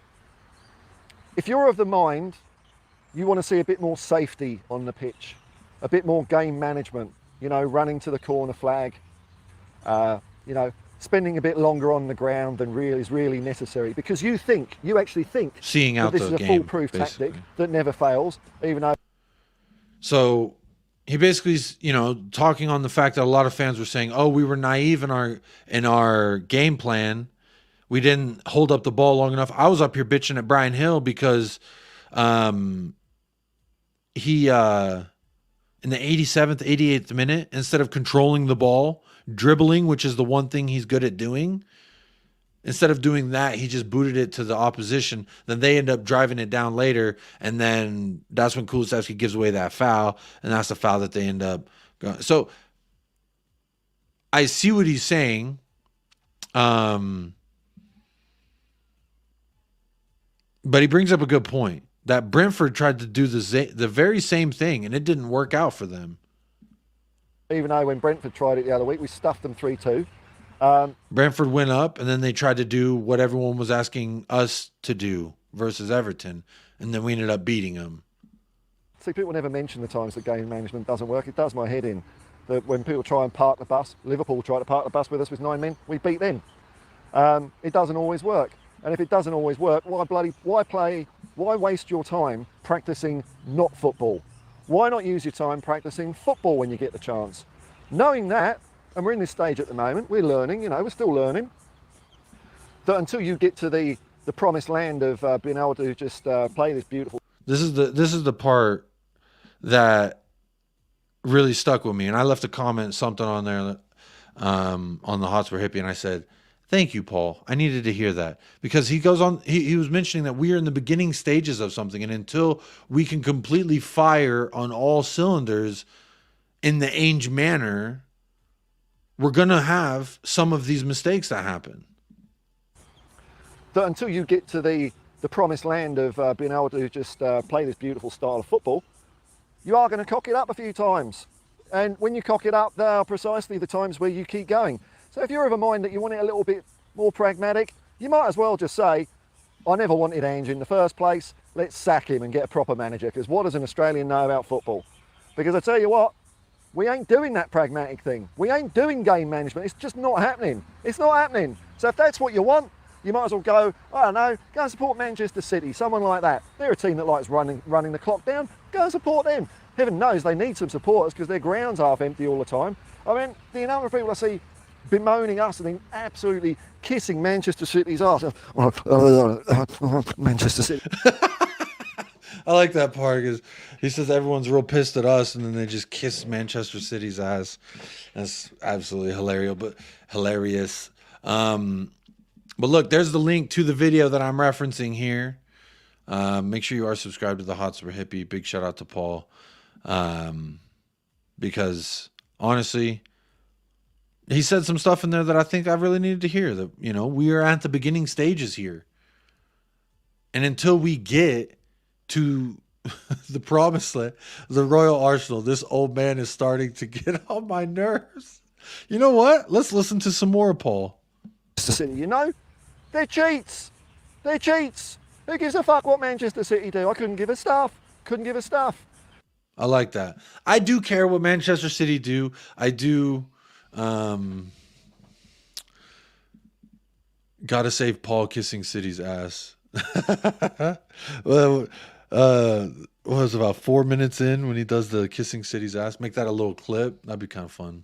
If you're of the mind, you want to see a bit more safety on the pitch, a bit more game management, running to the corner flag, spending a bit longer on the ground than is really necessary, because you actually think seeing out that this the is a game, foolproof basically. tactic that never fails, even though. So he basically is, talking on the fact that a lot of fans were saying, "Oh, we were naive in our game plan. We didn't hold up the ball long enough." I was up here bitching at Brian Hill because he in the 87th, 88th minute, instead of controlling the ball, dribbling, which is the one thing he's good at doing, instead of doing that, he just booted it to the opposition. Then they end up driving it down later, and then that's when Kulusevski gives away that foul, and that's the foul that they end up going. So I see what he's saying. But he brings up a good point that Brentford tried to do the very same thing, and it didn't work out for them. Even though when Brentford tried it the other week, we stuffed them 3-2. Brentford went up, and then they tried to do what everyone was asking us to do versus Everton, and then we ended up beating them. See, people never mention the times that game management doesn't work. It does my head in. That when people try and park the bus, Liverpool try to park the bus with us with 9 men, we beat them. It doesn't always work. And if it doesn't always work, why waste your time practicing not football? Why not use your time practicing football when you get the chance? Knowing that, and we're in this stage at the moment, we're learning, we're still learning, that until you get to the promised land of being able to just play this beautiful... This is the part that really stuck with me. And I left a comment, something on there on the Hotspur Hippie, and I said, Thank you, Paul. I needed to hear that because he goes on. He was mentioning that we are in the beginning stages of something, and until we can completely fire on all cylinders in the Ainge manner, we're gonna have some of these mistakes that happen. That until you get to the promised land of being able to just play this beautiful style of football, you are going to cock it up a few times. And when you cock it up, they are precisely the times where you keep going. So if you're of a mind that you want it a little bit more pragmatic, you might as well just say, I never wanted Ange in the first place, let's sack him and get a proper manager, because what does an Australian know about football? Because I tell you what, we ain't doing that pragmatic thing. We ain't doing game management. It's just not happening. It's not happening. So if that's what you want, you might as well go, I don't know, go and support Manchester City, someone like that. They're a team that likes running the clock down. Go and support them. Heaven knows they need some supporters because their ground's half empty all the time. I mean, the number of people I see bemoaning us and then absolutely kissing Manchester City's arse. Manchester City. I like that part because he says everyone's real pissed at us, and then they just kiss Manchester City's ass. That's absolutely hilarious. But look, there's the link to the video that I'm referencing here. Make sure you are subscribed to the Hot Super Hippie. Big shout out to Paul. Because honestly, he said some stuff in there that I think I really needed to hear. That, you know, we are at the beginning stages here. And until we get to the promised land, the Royal Arsenal, this old man is starting to get on my nerves. You know what? Let's listen to some more, Paul. You know, they're cheats. They're cheats. Who gives a fuck what Manchester City do? I couldn't give a stuff. Couldn't give a stuff. I like that. I do care what Manchester City do. I do. Gotta save Paul kissing City's ass. Well, what was it, about 4 minutes in when he does the kissing City's ass? Make that a little clip. That'd be kind of fun.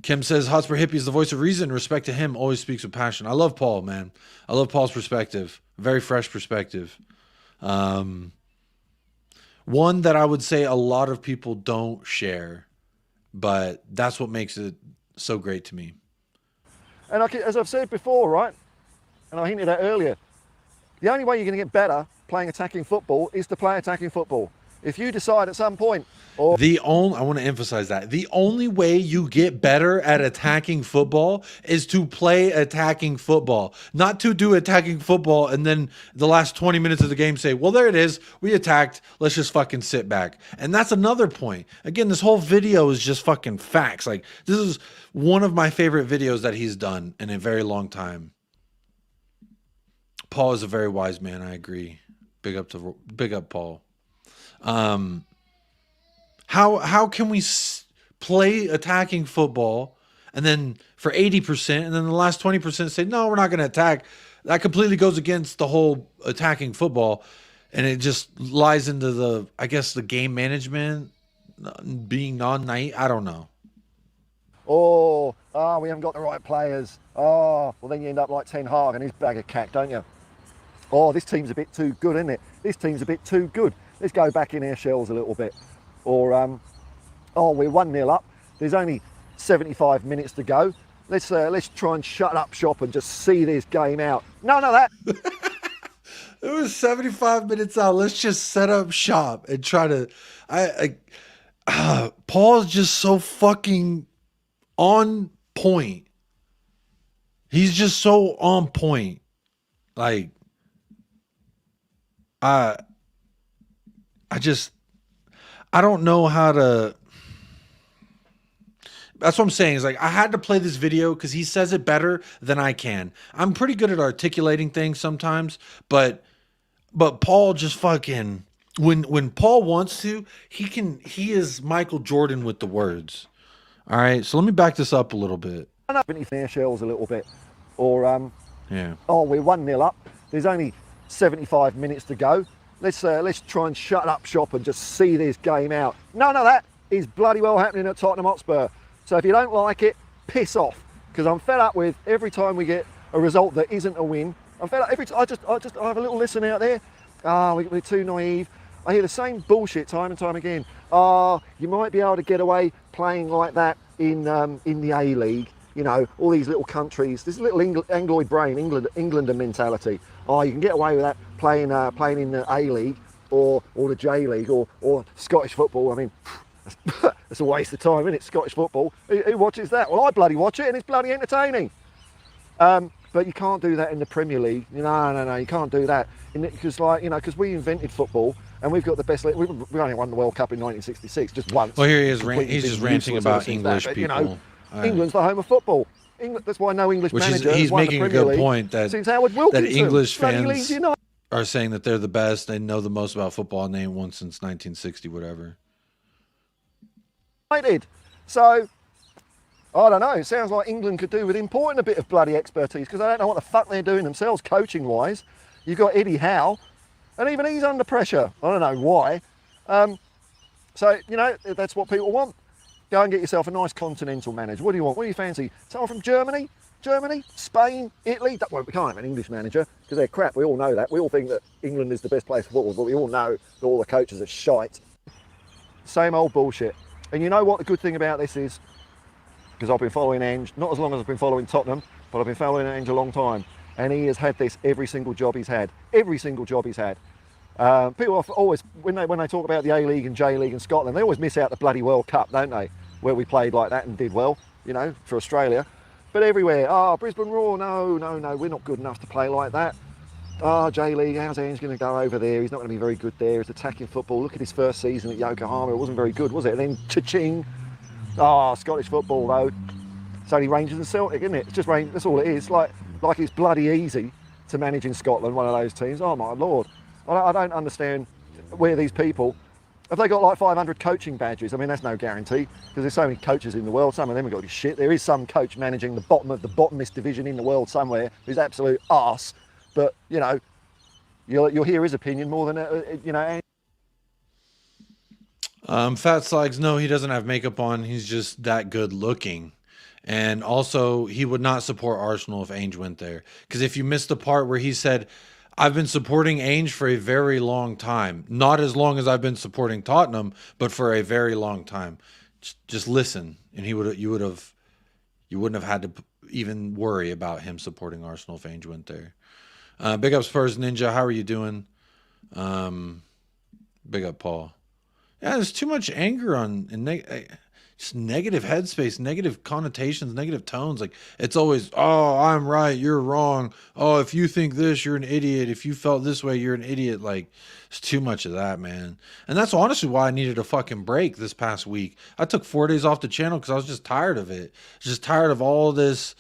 Kim says, Hotspur Hippie is the voice of reason. Respect to him. Always speaks with passion. I love Paul, man. I love Paul's perspective. Very fresh perspective. One that I would say a lot of people don't share, but that's what makes it so great to me. And as I've said before, right, and I hinted at earlier, the only way you're going to get better playing attacking football is to play attacking football. If you decide at some point, I want to emphasize that the only way you get better at attacking football is to play attacking football, not to do attacking football and then the last 20 minutes of the game say, well, there it is, we attacked, let's just fucking sit back. And that's another point. Again, this whole video is just fucking facts. Like, this is one of my favorite videos that he's done in a very long time. Paul is a very wise man. I agree. Big up Paul. How can we play attacking football and then for 80% and then the last 20% say, no, we're not going to attack? That completely goes against the whole attacking football. And it just lies into the, I guess, the game management being non-night. I don't know. We haven't got the right players. Well, then you end up like Ten Hag and his bag of cack, don't you? This team's a bit too good, isn't it? This team's a bit too good. Let's go back in our shells a little bit. Or, we're 1-0 up. There's only 75 minutes to go. Let's try and shut up shop and just see this game out. None of that. It was 75 minutes out. Let's just set up shop and try to... Paul's just so fucking on point. He's just so on point. Like, I don't know how to... That's what I'm saying. Is like, I had to play this video because he says it better than I can. I'm pretty good at articulating things sometimes, but Paul just fucking... When Paul wants to, he is Michael Jordan with the words. All right, so let me back this up a little bit. Their shells a little bit. Or, yeah. We're 1-0 up. There's only 75 minutes to go. Let's try and shut up shop and just see this game out. None of that is bloody well happening at Tottenham Hotspur. So if you don't like it, piss off. Because I'm fed up with every time we get a result that isn't a win. I'm fed up every time. I have a little listen out there. We're too naive. I hear the same bullshit time and time again. You might be able to get away playing like that in the A-League. you know, all these little countries, this little Angloid brain, Englander mentality. Oh, you can get away with that playing in the A-League or the J-League or Scottish football. I mean, it's a waste of time, isn't it? Scottish football. Who watches that? Well, I bloody watch it, and it's bloody entertaining. But you can't do that in the Premier League. No, you can't do that. Because, like, you know, because we invented football, and we've got the best. We only won the World Cup in 1966, just once. Well, here he is. He's just ranting about English people. You know, England's the home of football. That's why no English manager. He's won making the a Premier good League point that since Howard Wilkinson. That English Bloody fans are saying that they're the best. They know the most about football, and they ain't won since 1960, whatever. So, I don't know. It sounds like England could do with importing a bit of bloody expertise, because I don't know what the fuck they're doing themselves coaching-wise. You've got Eddie Howe, and even he's under pressure. I don't know why. So, you know, that's what people want. Go and get yourself a nice continental manager. What do you want? What do you fancy? Someone from Germany? Spain? Italy? Well, we can't have an English manager because they're crap. We all know that. We all think that England is the best place for football, but we all know that all the coaches are shite. Same old bullshit. And you know what the good thing about this is? Because I've been following Ange, not as long as I've been following Tottenham, but I've been following Ange a long time. And he has had this every single job he's had. Every single job he's had. People always, when they talk about the A-League and J-League in Scotland, they always miss out the bloody World Cup, don't they? Where we played like that and did well, you know, for Australia. But everywhere, Brisbane Roar, no, we're not good enough to play like that. J-League, how's Ange going to go over there? He's not going to be very good there. It's attacking football. Look at his first season at Yokohama. It wasn't very good, was it? And then cha-ching. Scottish football, though. It's only Rangers and Celtic, isn't it? It's just Rangers. That's all it is. Like it's bloody easy to manage in Scotland, one of those teams. Oh, my Lord. I don't understand where these people... Have they got like 500 coaching badges? I mean, that's no guarantee, because there's so many coaches in the world. Some of them have got shit. There is some coach managing the bottom of the bottomest division in the world somewhere who's absolute arse. But, you know, you'll hear his opinion more than, you know... Fat Slags, no, he doesn't have makeup on. He's just that good looking. And also, he would not support Arsenal if Ainge went there. Because if you missed the part where he said, I've been supporting Ainge for a very long time. Not as long as I've been supporting Tottenham, but for a very long time. Just listen. And you wouldn't have had to even worry about him supporting Arsenal if Ainge went there. Big up Spurs Ninja. How are you doing? Big up Paul. Yeah, there's too much anger just negative headspace, negative connotations, negative tones. Like, it's always, oh, I'm right, you're wrong. Oh, if you think this, you're an idiot. If you felt this way, you're an idiot. Like, it's too much of that, man. And that's honestly why I needed a fucking break this past week. I took 4 days off the channel because I was just tired of it. Just tired of all this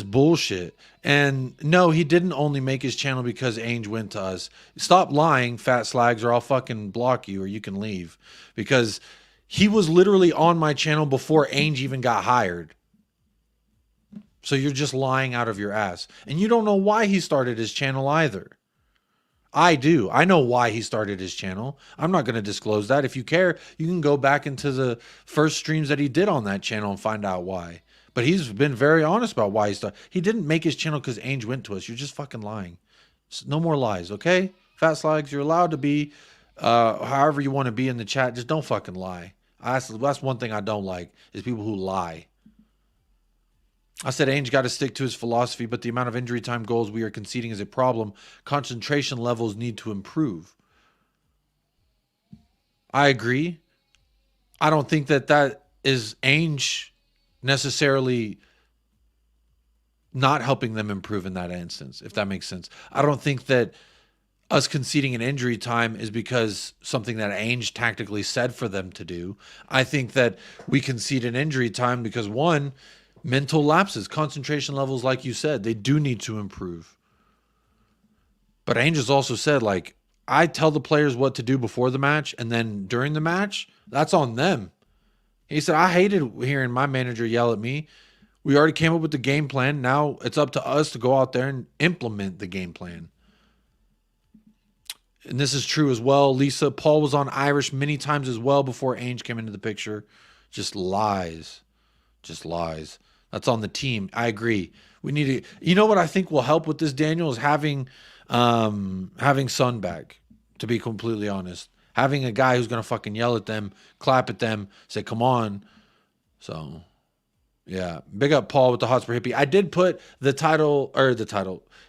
bullshit. And no, he didn't only make his channel because Ainge went to us. Stop lying, Fat Slags, or I'll fucking block you, or you can leave. Because he was literally on my channel before Ainge even got hired. So you're just lying out of your ass. And you don't know why he started his channel either. I do. I know why he started his channel. I'm not going to disclose that. If you care, you can go back into the first streams that he did on that channel and find out why. But he's been very honest about why he started. He didn't make his channel because Ainge went to us. You're just fucking lying. No more lies, okay? Fat Slags, you're allowed to be however you want to be in the chat. Just don't fucking lie. That's one thing I don't like, is people who lie. I said Ainge got to stick to his philosophy, but the amount of injury time goals we are conceding is a problem. Concentration levels need to improve. I agree. I don't think that is Ainge necessarily not helping them improve in that instance, if that makes sense. I don't think that us conceding an injury time is because something that Ainge tactically said for them to do. I think that we concede an injury time because, one, mental lapses, concentration levels, like you said, they do need to improve. But Ainge has also said, like, I tell the players what to do before the match, and then during the match, that's on them. He said, I hated hearing my manager yell at me. We already came up with the game plan. Now it's up to us to go out there and implement the game plan. And this is true as well. Lisa, Paul was on Irish many times as well before Ainge came into the picture. Just lies. Just lies. That's on the team. I agree. We need to, you know what I think will help with this, Daniel, is having Son back, to be completely honest. Having a guy who's going to fucking yell at them, clap at them, say, come on. So, Yeah. Big up Paul with the Hotspur Hippie. I did put the title,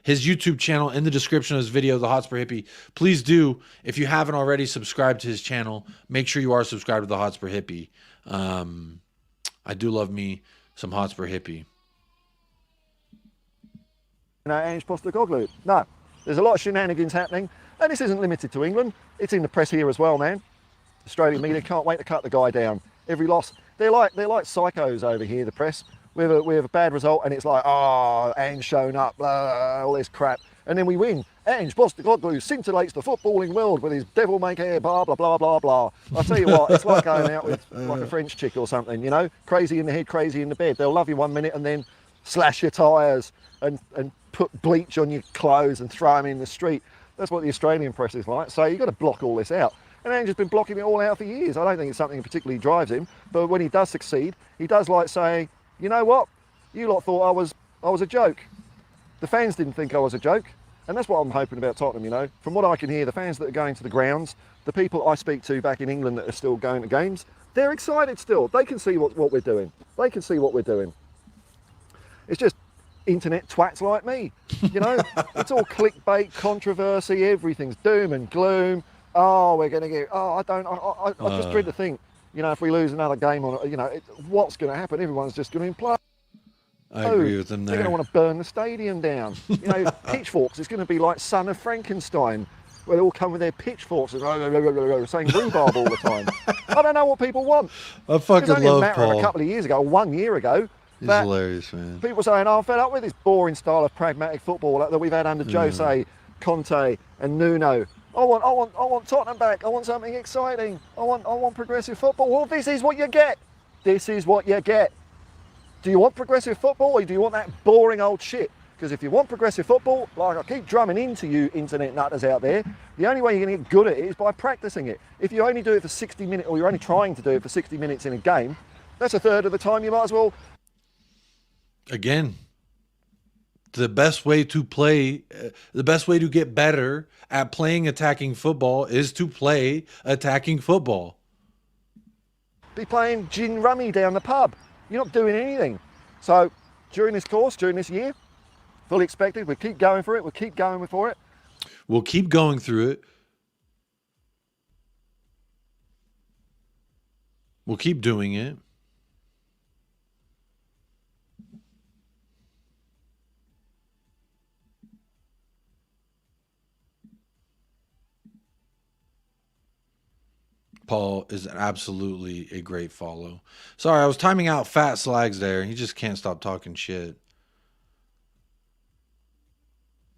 his YouTube channel in the description of this video, the Hotspur Hippie. Please do, if you haven't already subscribed to his channel, make sure you are subscribed to the Hotspur Hippie. I do love me some Hotspur Hippie. Ange Postecoglou. No, there's a lot of shenanigans happening, and this isn't limited to England. It's in the press here as well, man. Australian media can't wait to cut the guy down. Every loss, they're like psychos over here, the press. We have a bad result, and it's like, oh, Ange shown up, blah, all this crap, and then we win. Ange Postecoglou scintillates the footballing world with his devil-may-care blah blah blah blah blah. I'll tell you what, it's like going out with like a French chick or something, you know, crazy in the head, crazy in the bed. They'll love you 1 minute and then slash your tyres and put bleach on your clothes and throw them in the street. That's what the Australian press is like. So you've got to block all this out. And Ange has been blocking it all out for years. I don't think it's something that particularly drives him. But when he does succeed, he does like saying, you know what? You lot thought I was a joke. The fans didn't think I was a joke. And that's what I'm hoping about Tottenham, you know. From what I can hear, the fans that are going to the grounds, the people I speak to back in England that are still going to games, they're excited still. They can see what we're doing. They can see what we're doing. It's just internet twats like me, you know. It's all clickbait, controversy, everything's doom and gloom. Oh, we're going to get, I just dread to think, you know, if we lose another game on, you know, what's going to happen? Everyone's just going to implode. I agree with them there. They're going to want to burn the stadium down. You know, pitchforks, it's going to be like Son of Frankenstein, where they all come with their pitchforks and saying rhubarb all the time. I don't know what people want. I fucking love Paul. It was only a matter of Paul. a couple of years ago, 1 year ago, He's that hilarious, man. people saying, oh, I'm fed up with this boring style of pragmatic football that we've had under Jose, Conte and Nuno. I want Tottenham back. I want something exciting. I want progressive football. Well, this is what you get. This is what you get. Do you want progressive football or do you want that boring old shit? Because if you want progressive football, like I keep drumming into you internet nutters out there, the only way you're going to get good at it is by practicing it. If you only do it for 60 minutes, or you're only trying to do it for 60 minutes in a game, that's a third of the time. You might as well. Again, the best way to play, the best way to get better at playing attacking football is to play attacking football. Be playing gin rummy down the pub. You're not doing anything. So during this course, during this year, fully expected, we'll keep going for it. We'll keep going for it. We'll keep going through it. We'll keep doing it. Paul is absolutely a great follow. Sorry, I was timing out Fat Slags there. He just can't stop talking shit.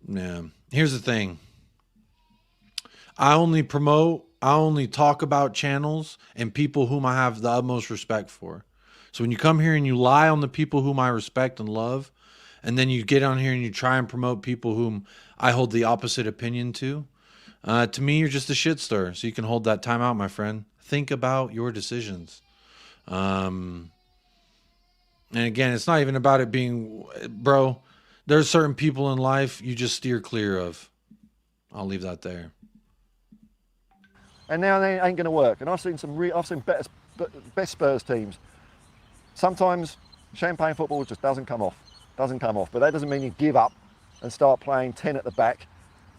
Yeah. Here's the thing. I only talk about channels and people whom I have the utmost respect for. So when you come here and you lie on the people whom I respect and love, and then you get on here and you try and promote people whom I hold the opposite opinion to me, you're just a shit stir. So you can hold that time out, my friend. Think about your decisions. And again, it's not even about it being, bro, there's certain people in life you just steer clear of. I'll leave that there. And now they ain't going to work. And I've seen best Spurs teams. Sometimes champagne football just doesn't come off. But that doesn't mean you give up and start playing 10 at the back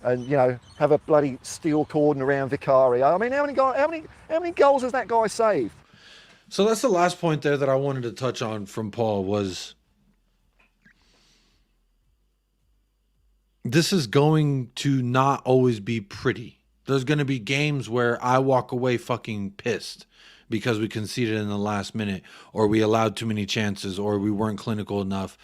and, you know, have a bloody steel cordon around Vicario. I mean, how many goals has that guy saved? So that's the last point there that I wanted to touch on from Paul was this is going to not always be pretty. There's going to be games where I walk away fucking pissed because we conceded in the last minute or we allowed too many chances or we weren't clinical enough.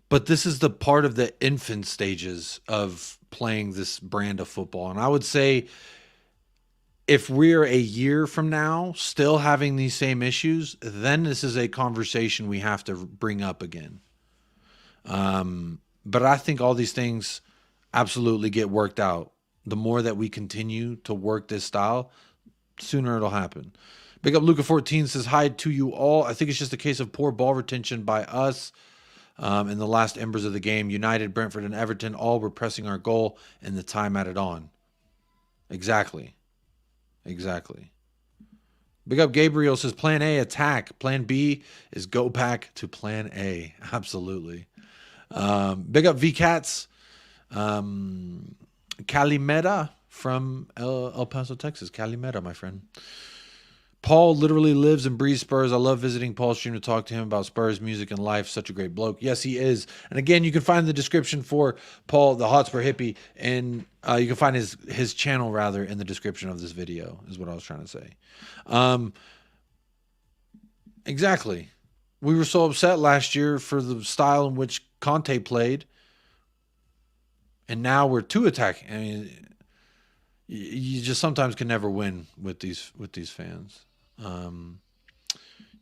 But this is the part of the infant stages of playing this brand of football. And I would say if we're a year from now still having these same issues, then this is a conversation we have to bring up again. But I think all these things absolutely get worked out. The more that we continue to work this style, sooner it'll happen. Big up Luca 14 says, hi to you all. I think it's just a case of poor ball retention by us. In the last embers of the game, United, Brentford, and Everton all were pressing our goal and the time added on. Exactly. Big up Gabriel says plan A, attack. Plan B is go back to plan A. Absolutely. Big up VCats. Calimera from El Paso, Texas. Calimera, my friend. Paul literally lives and breathes Spurs. I love visiting Paul's stream to talk to him about Spurs, music, and life. Such a great bloke. Yes, he is. And again, you can find the description for Paul, the Hotspur hippie, and you can find his channel, rather, in the description of this video, is what I was trying to say. Exactly. We were so upset last year for the style in which Conte played, and now we're too attacking. I mean, you just sometimes can never win with these fans.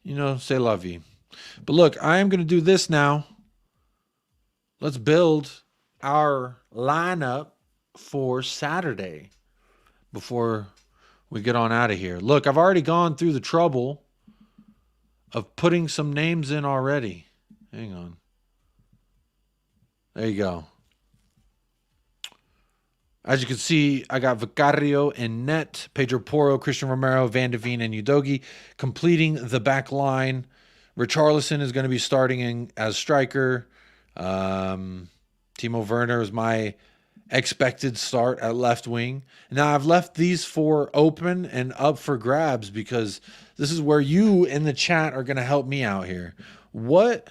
You know, c'est la vie. But look, I am going to do this now. Let's build our lineup for Saturday before we get on out of here. Look, I've already gone through the trouble of putting some names in already. Hang on. There you go. As you can see, I got Vicario in net, Pedro Porro, Christian Romero, Van de Veen, and Udogi completing the back line. Richarlison is going to be starting as striker. Timo Werner is my expected start at left wing. Now, I've left these four open and up for grabs because this is where you in the chat are going to help me out here. What?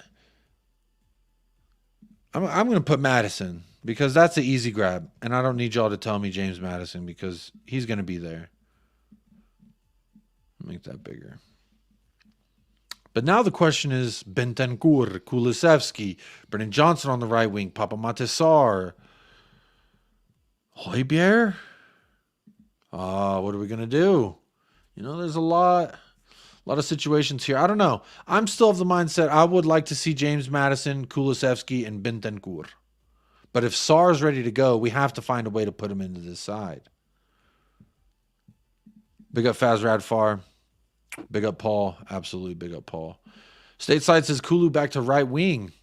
I'm going to put Madison, because that's an easy grab. And I don't need y'all to tell me James Madison, because he's going to be there. Make that bigger. But now the question is Bentancur, Kulusevski, Brennan Johnson on the right wing, Papa Matessar, Højbjerg. What are we going to do? You know, there's a lot of situations here. I don't know. I'm still of the mindset I would like to see James Madison, Kulusevski, and Bentancur. But if Sarr's ready to go, we have to find a way to put him into this side. Big up Faz Radfar. Big up Paul. Absolutely big up Paul. Stateside says Kulu back to right wing.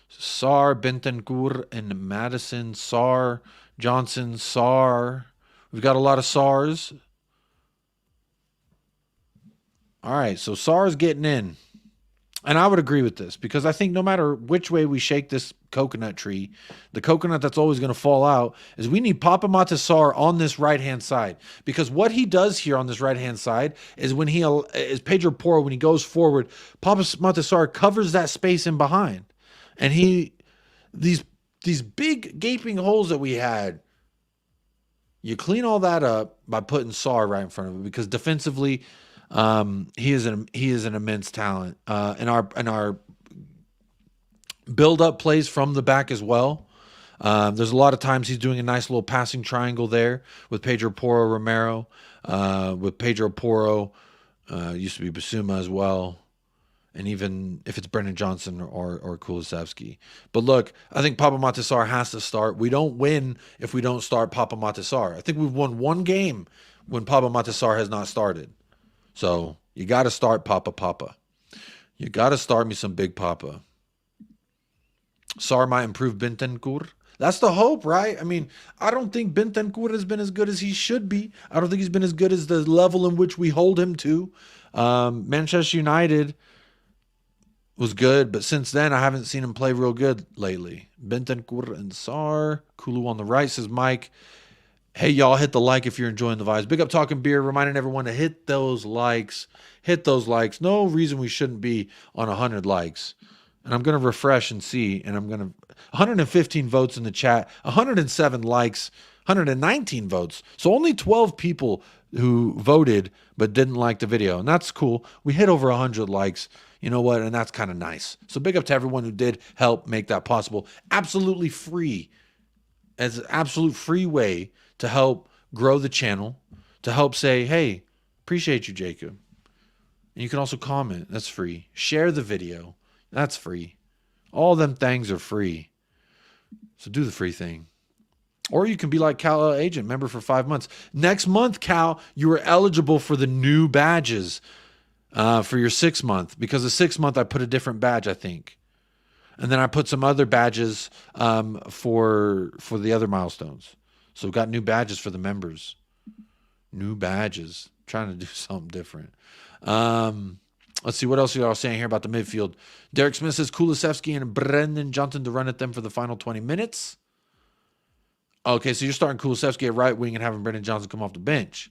Sarr, Bentancur, and Madison. Sarr, Johnson, Sarr. We've got a lot of Sarrs. All right, so Sarr's getting in. And I would agree with this, because I think no matter which way we shake this coconut tree, the coconut that's always going to fall out is we need Papa Matessar on this right-hand side. Because what he does here on this right-hand side is when he is Pedro Porro, when he goes forward, Papa Matessar covers that space in behind. And these big gaping holes that we had, you clean all that up by putting Sarr right in front of him, because defensively, he is an immense talent. And our build up plays from the back as well. There's a lot of times he's doing a nice little passing triangle there with Pedro Porro, Romero, with Pedro Porro, used to be Bissouma as well. And even if it's Brennan Johnson or Kulusevski. But look, I think Papa Matessar has to start. We don't win if we don't start Papa Matessar. I think we've won one game when Papa Matessar has not started. So you got to start Papa. You got to start me some big Papa. Sarr might improve Bentancur. That's the hope, right? I mean, I don't think Bentancur has been as good as he should be. I don't think he's been as good as the level in which we hold him to. Manchester United was good, but since then I haven't seen him play real good lately. Bentancur and Sarr. Kulu on the right, says Mike. Hey, y'all, hit the like if you're enjoying the vibes. Big up Talking Beer, reminding everyone to hit those likes. Hit those likes. No reason we shouldn't be on 100 likes. And I'm going to refresh and see. And I'm going to... 115 votes in the chat. 107 likes. 119 votes. So only 12 people who voted but didn't like the video. And that's cool. We hit over 100 likes. You know what? And that's kind of nice. So big up to everyone who did help make that possible. Absolutely free. As an absolute free way to help grow the channel, to help say, hey, appreciate you, Jacob. And you can also comment. That's free. Share the video. That's free. All them things are free. So do the free thing. Or you can be like Cal Agent, member for 5 months. Next month, Cal, you are eligible for the new badges for your 6 month. Because the 6 month, I put a different badge, I think. And then I put some other badges for the other milestones. So we've got new badges for the members. New badges. Trying to do something different. Let's see what else y'all saying here about the midfield. Derek Smith says Kulusevski and Brendan Johnson to run at them for the final 20 minutes. Okay, so you're starting Kulusevski at right wing and having Brendan Johnson come off the bench.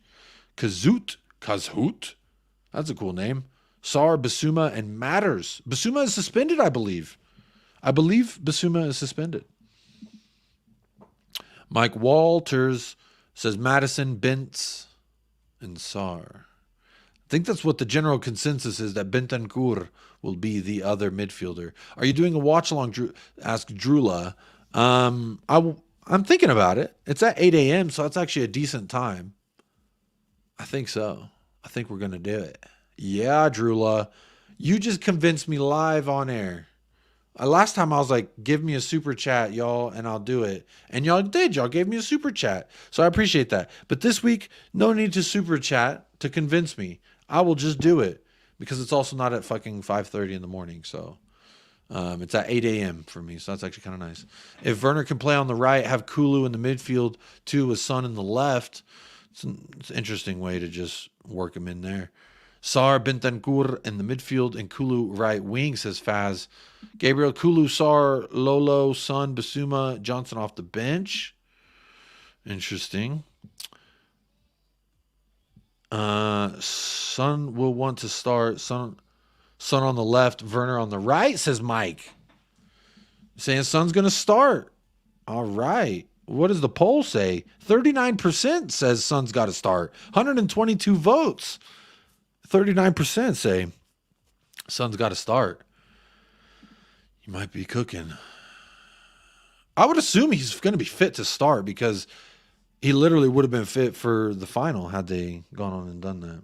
Kazut. That's a cool name. Sar, Bissouma, and Matters. Bissouma is suspended, I believe. I believe Bissouma is suspended. Mike Walters says Madison, BINS, and Sar. I think that's what the general consensus is, that Bentancur will be the other midfielder. Are you doing a watch-along, asked Drula. I'm thinking about it. It's at 8 a.m., so that's actually a decent time. I think so. I think we're going to do it. Yeah, Drula. You just convinced me live on air. Last time I was like, give me a super chat, y'all, and I'll do it. And y'all did. Y'all gave me a super chat. So I appreciate that. But this week, no need to super chat to convince me. I will just do it because it's also not at fucking 5:30 in the morning. So it's at 8 a.m. for me. So that's actually kind of nice. If Werner can play on the right, have Kulu in the midfield too with Son in the left. It's an interesting way to just work him in there. Sar, Bentancur in the midfield and Kulu right wing, says Faz. Gabriel, Kulu, Sar, Lolo, Son, Bissouma, Johnson off the bench. Interesting. Son will want to start. Son on the left, Werner on the right, says Mike. Saying Son's going to start. All right. What does the poll say? 39% says Son's got to start. 122 votes. 39% say Son's got to start. You might be cooking. I would assume he's going to be fit to start because he literally would have been fit for the final had they gone on and done that.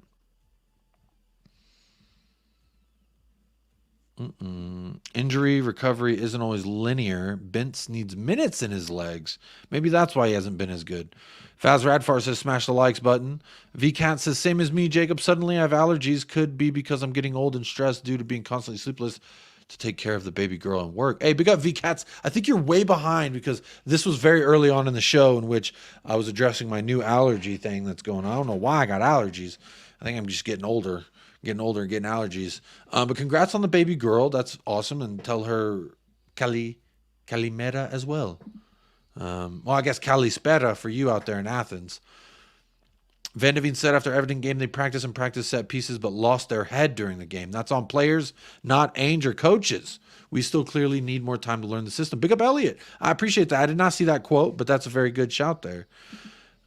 Injury recovery isn't always linear. BINS needs minutes in his legs. Maybe that's why he hasn't been as good. Faz Radfar says smash the likes button. VCat says same as me, Jacob. Suddenly I have allergies. Could be because I'm getting old and stressed due to being constantly sleepless to take care of the baby girl and work. Hey, big up VCats. I think you're way behind because this was very early on in the show in which I was addressing my new allergy thing that's going on. I don't know why I got allergies. I think I'm just getting older and getting allergies. But congrats on the baby girl. That's awesome. And tell her Kalimera as well. Well, I guess Kalispera for you out there in Athens. Van de Veen said after Everton game, they practiced set pieces, but lost their head during the game. That's on players, not Ainge or coaches. We still clearly need more time to learn the system. Big up Elliot. I appreciate that. I did not see that quote, but that's a very good shout there.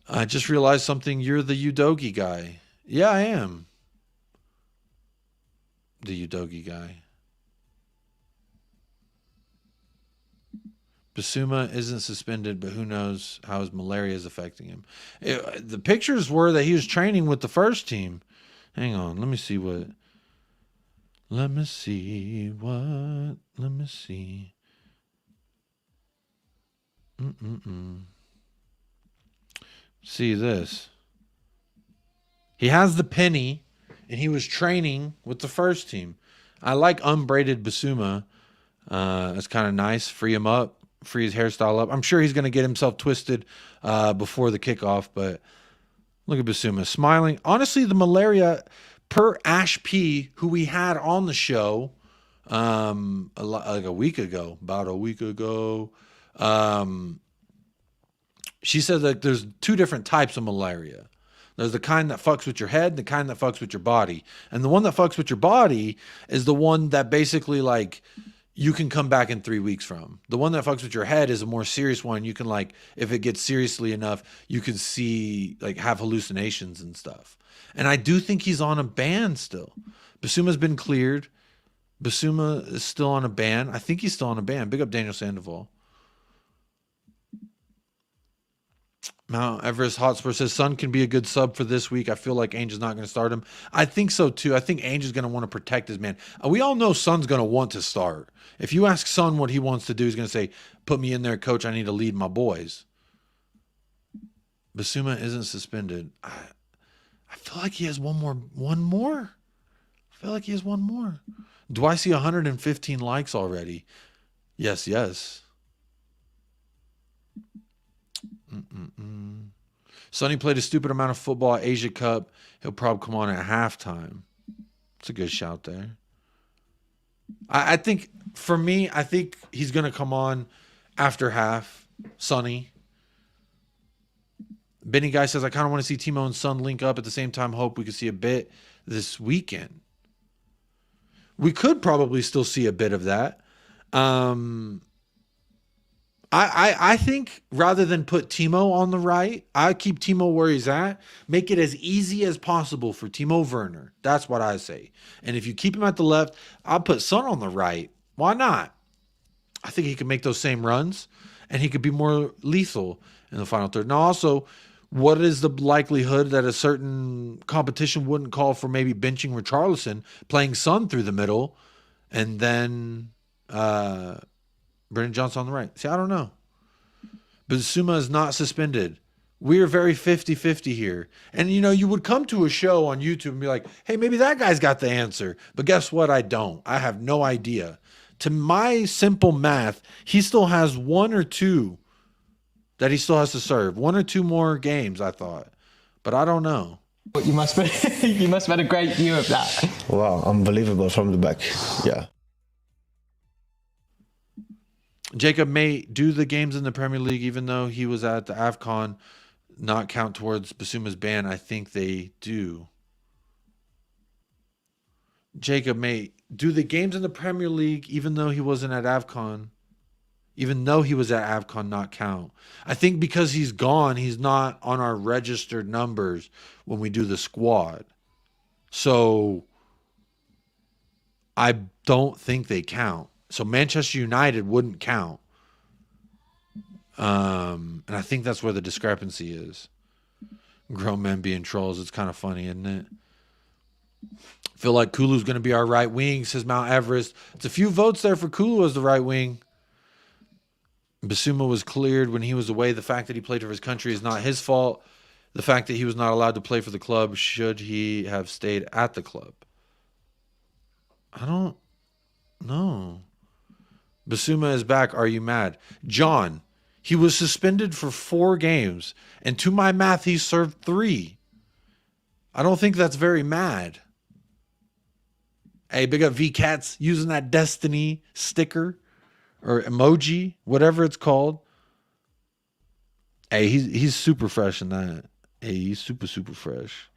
I just realized something. You're the Udogi guy. Yeah, I am. The Udogi guy. Bissouma isn't suspended, but who knows how his malaria is affecting him. The pictures were that he was training with the first team. Hang on, let me see. See this. He has the penny, and he was training with the first team. I like unbraided Bissouma. It's kind of nice. Free him up. Free his hairstyle up. I'm sure he's going to get himself twisted before the kickoff, but look at Bissouma smiling. Honestly, the malaria, per Ash P, who we had on the show about a week ago, she said that there's two different types of malaria. There's the kind that fucks with your head, the kind that fucks with your body. And the one that fucks with your body is the one that basically like you can come back in 3 weeks from. The one that fucks with your head is a more serious one. You can like, if it gets seriously enough, you can see like have hallucinations and stuff. And I do think he's on a ban still. Bissouma's been cleared. Bissouma is still on a ban. I think he's still on a ban. Big up Daniel Sandoval. Mount Everest Hotspur says Son can be a good sub for this week. I feel like Ainge is not going to start him. I think so too. I think Ainge is going to want to protect his man. We all know Son's going to want to start. If you ask Son what he wants to do, he's going to say, put me in there, coach. I need to lead my boys. Bissouma isn't suspended. I feel like he has one more. I feel like he has one more. Do I see 115 likes already? Yes. Sonny played a stupid amount of football at Asia Cup. He'll probably come on at halftime. It's a good shout there. I think, for me, I think he's going to come on after half. Sonny. Benny Guy says, I kind of want to see Timo and Son link up at the same time. Hope we can see a bit this weekend. We could probably still see a bit of that. I think rather than put Timo on the right, I keep Timo where he's at. Make it as easy as possible for Timo Werner. That's what I say. And if you keep him at the left, I'll put Son on the right. Why not? I think he can make those same runs, and he could be more lethal in the final third. Now, also, what is the likelihood that a certain competition wouldn't call for maybe benching Richarlison, playing Son through the middle, and then Brendan Johnson on the right? See, I don't know. Bissouma is not suspended. We are very 50-50 here. And, you know, you would come to a show on YouTube and be like, hey, maybe that guy's got the answer. But guess what? I don't. I have no idea. To my simple math, he still has one or two that he still has to serve. One or two more games, I thought. But I don't know. You must have had a great view of that. Wow, unbelievable from the back. Yeah. Jacob may do the games in the Premier League, even though he was at the AFCON, not count towards Bissouma's ban. I think they do. Jacob may do the games in the Premier League, even though he wasn't at AFCON. Even though he was at AFCON, not count. I think because he's gone, he's not on our registered numbers when we do the squad. So I don't think they count. So Manchester United wouldn't count. And I think that's where the discrepancy is. Grown men being trolls. It's kind of funny, isn't it? Feel like Kulu's going to be our right wing, says Mount Everest. It's a few votes there for Kulu as the right wing. Bissouma was cleared when he was away. The fact that he played for his country is not his fault. The fact that he was not allowed to play for the club, should he have stayed at the club? I don't know. Bissouma is back. Are you mad? John, he was suspended for 4 games. And to my math, he served 3. I don't think that's very mad. Hey, big up V-Cats using that Destiny sticker or emoji, whatever it's called. Hey, he's super fresh in that. Hey, he's super, super fresh.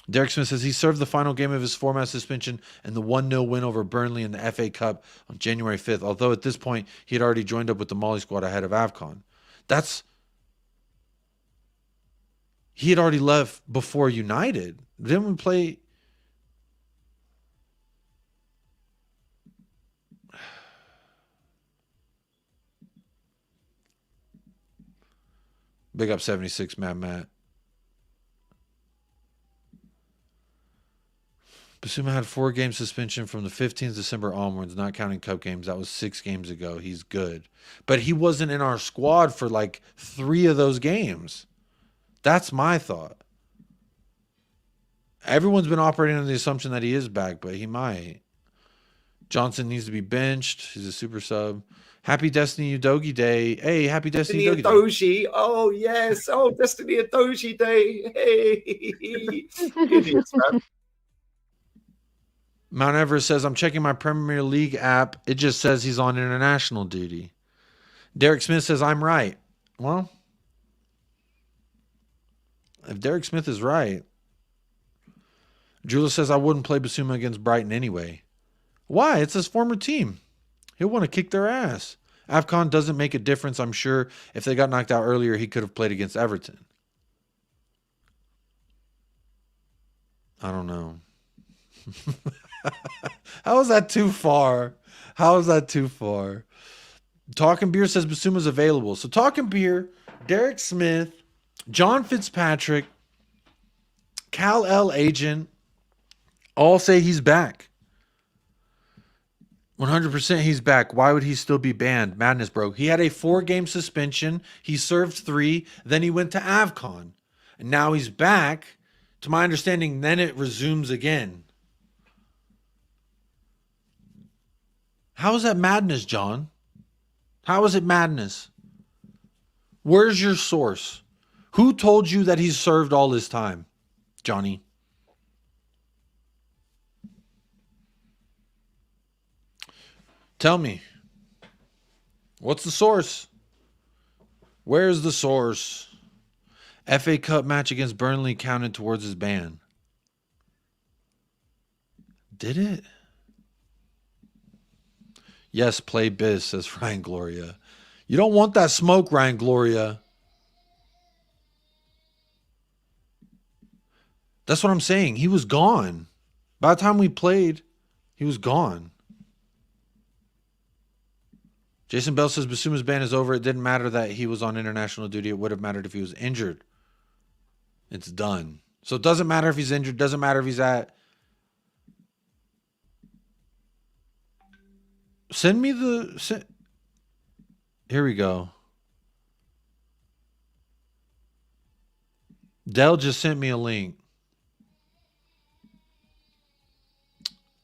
Derek Smith says he served the final game of his 4-match suspension and the 1-0 win over Burnley in the FA Cup on January 5th, although at this point he had already joined up with the Molly squad ahead of AFCON. He had already left before United. Didn't we play? Big up 76, Matt. Bissouma had 4-game suspension from the 15th December onwards, not counting cup games. That was 6 games ago. He's good. But he wasn't in our squad for like 3 of those games. That's my thought. Everyone's been operating on the assumption that he is back, but he might. Johnson needs to be benched. He's a super sub. Happy Destiny Udogi Day. Hey, happy Destiny Udogi Day. Oh, yes. Oh, Destiny Udogi Day. Hey. Idiots, man. Mount Everest says, I'm checking my Premier League app. It just says he's on international duty. Derek Smith says, I'm right. Well, if Derek Smith is right. Julia says, I wouldn't play Bissouma against Brighton anyway. Why? It's his former team. He'll want to kick their ass. AFCON doesn't make a difference. I'm sure if they got knocked out earlier, he could have played against Everton. I don't know. How is that too far? How is that too far? Talking Beer says Bissouma's available. So Talking Beer, Derek Smith, John Fitzpatrick, Cal L. Agent, all say he's back. 100% he's back. Why would he still be banned? Madness, bro. He had a 4-game suspension. He served 3. Then he went to AFCON. And now he's back. To my understanding, then it resumes again. How is that madness, John? How is it madness? Where's your source? Who told you that he's served all his time, Johnny? Tell me. What's the source? Where's the source? FA Cup match against Burnley counted towards his ban. Did it? Yes, play biz, says Ryan Gloria. You don't want that smoke, Ryan Gloria. That's what I'm saying. He was gone. By the time we played, he was gone. Jason Bell says Bissouma's ban is over. It didn't matter that he was on international duty. It would have mattered if he was injured. It's done. So it doesn't matter if he's injured. Doesn't matter if he's at... Send me the... Here we go. Dell just sent me a link.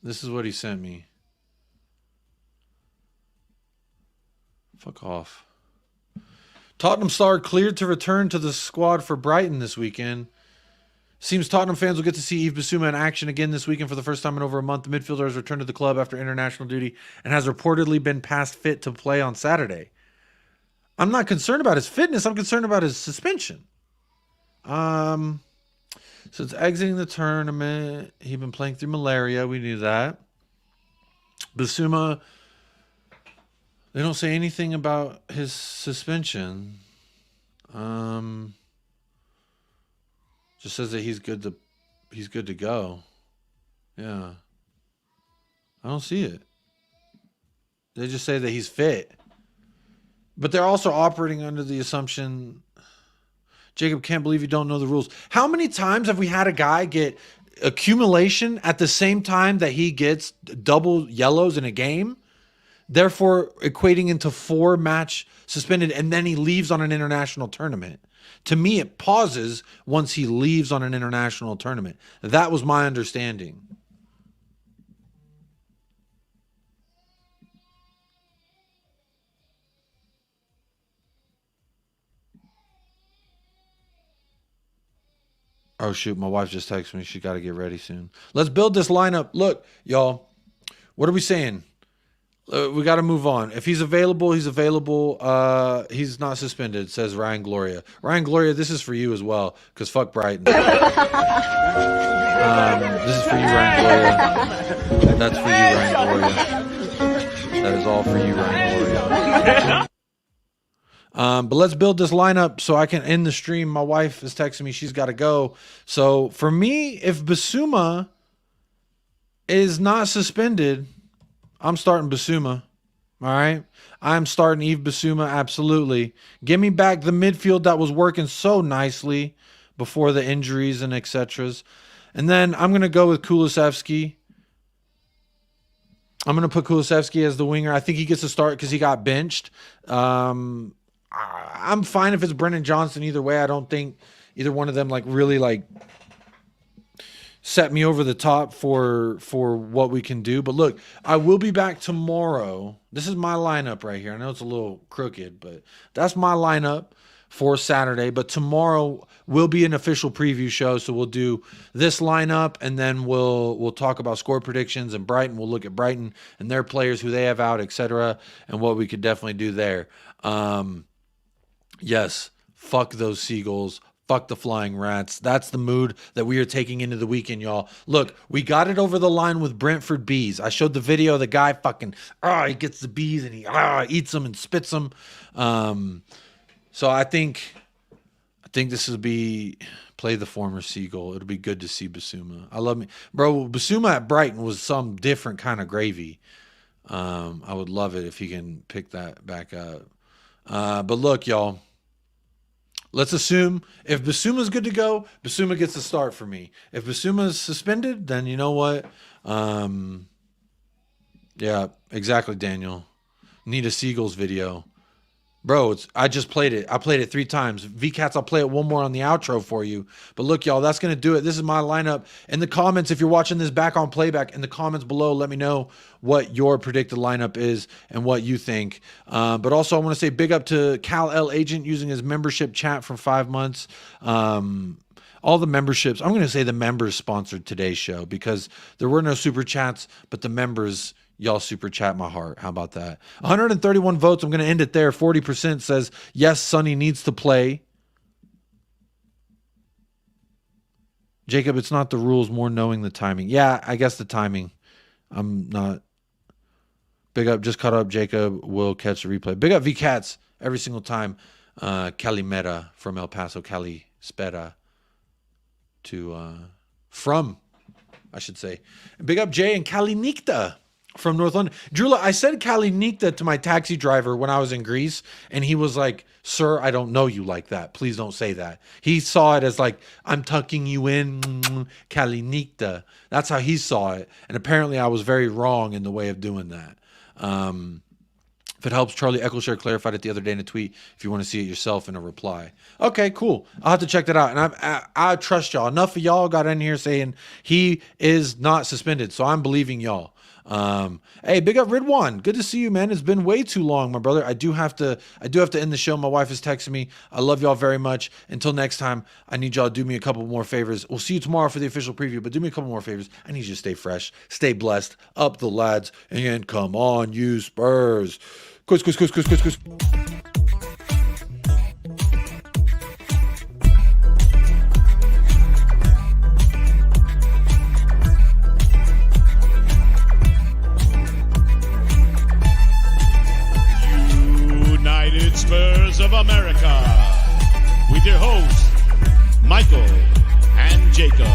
This is what he sent me. Fuck off. Tottenham star cleared to return to the squad for Brighton this weekend. Seems Tottenham fans will get to see Yves Bissouma in action again this weekend for the first time in over a month. The midfielder has returned to the club after international duty and has reportedly been past fit to play on Saturday. I'm not concerned about his fitness. I'm concerned about his suspension. Since exiting the tournament, he'd been playing through malaria. We knew that. Bissouma, they don't say anything about his suspension. Just says that he's good to go. Yeah. I don't see it. They just say that he's fit. But they're also operating under the assumption, Jacob, can't believe you don't know the rules. How many times have we had a guy get accumulation at the same time that he gets double yellows in a game, therefore equating into 4 match suspended, and then he leaves on an international tournament? To me, it pauses once he leaves on an international tournament. That was my understanding. Oh, shoot. My wife just texted me. She got to get ready soon. Let's build this lineup. Look, y'all. What are we saying? We got to move on. If he's available, he's available. He's not suspended, says Ryan Gloria. Ryan Gloria, this is for you as well, because fuck Brighton. This is for you, Ryan Gloria. That's for you, Ryan Gloria. That is all for you, Ryan Gloria. But let's build this lineup so I can end the stream. My wife is texting me. She's got to go. So for me, if Bissouma is not suspended, I'm starting Bissouma. All right. I'm starting Yves Bissouma. Absolutely. Give me back the midfield that was working so nicely before the injuries and etc. And then I'm going to go with Kulusevski. I'm going to put Kulusevski as the winger. I think he gets a start because he got benched. I'm fine if it's Brennan Johnson either way. I don't think either one of them really set me over the top for what we can do. But look, I will be back tomorrow. This is my lineup right here. I know it's a little crooked, but that's my lineup for Saturday. But tomorrow will be an official preview show, so we'll do this lineup, and then we'll talk about score predictions and Brighton. We'll look at Brighton and their players, who they have out, etc., and what we could definitely do there. Yes, fuck those Seagulls. Fuck the Flying Rats. That's the mood that we are taking into the weekend, y'all. Look, we got it over the line with Brentford bees. I showed the video of the guy fucking, he gets the bees and he eats them and spits them. So I think this will be play the former Seagull. It'll be good to see Bissouma. I love me. Bro, Bissouma at Brighton was some different kind of gravy. I would love it if he can pick that back up. But look, y'all. Let's assume if Bissouma's good to go, Bissouma gets the start for me. If Bissouma's suspended, then you know what? Yeah, exactly, Daniel. Need a Seagulls video. Bro, I just played it. I played it 3 times. VCats, I'll play it one more on the outro for you. But look, y'all, that's going to do it. This is my lineup. In the comments, if you're watching this back on playback, in the comments below, let me know what your predicted lineup is and what you think. But also, I want to say big up to Cal L Agent using his membership chat for 5 months. All the memberships, I'm going to say the members sponsored today's show because there were no super chats, but the members... Y'all super chat my heart. How about that? 131 votes. I'm going to end it there. 40% says, yes, Sonny needs to play. Jacob, it's not the rules, more knowing the timing. Yeah, I guess the timing. I'm not. Big up, just caught up. Jacob will catch the replay. Big up VCats every single time. Calimera from El Paso, Cali Spera to, I should say. Big up Jay and Kalinikta from North London. Drula, I said Kalinikta to my taxi driver when I was in Greece, and he was like, sir, I don't know you like that. Please don't say that. He saw it as like, I'm tucking you in, Kalinikta. That's how he saw it. And apparently I was very wrong in the way of doing that. If it helps, Charlie Eccleshare clarified it the other day in a tweet if you want to see it yourself in a reply. Okay, cool. I'll have to check that out. And I trust y'all. Enough of y'all got in here saying he is not suspended, so I'm believing y'all. Hey, big up Ridwan. Good to see you, man. It's been way too long, my brother. I do have to end the show. My wife is texting me. I love y'all very much. Until next time, I need y'all to do me a couple more favors. We'll see you tomorrow for the official preview, but do me a couple more favors. I need you to stay fresh, stay blessed, up the lads, and come on, you Spurs. Quiz. United Spurs of America with your hosts, Michael and Jacob.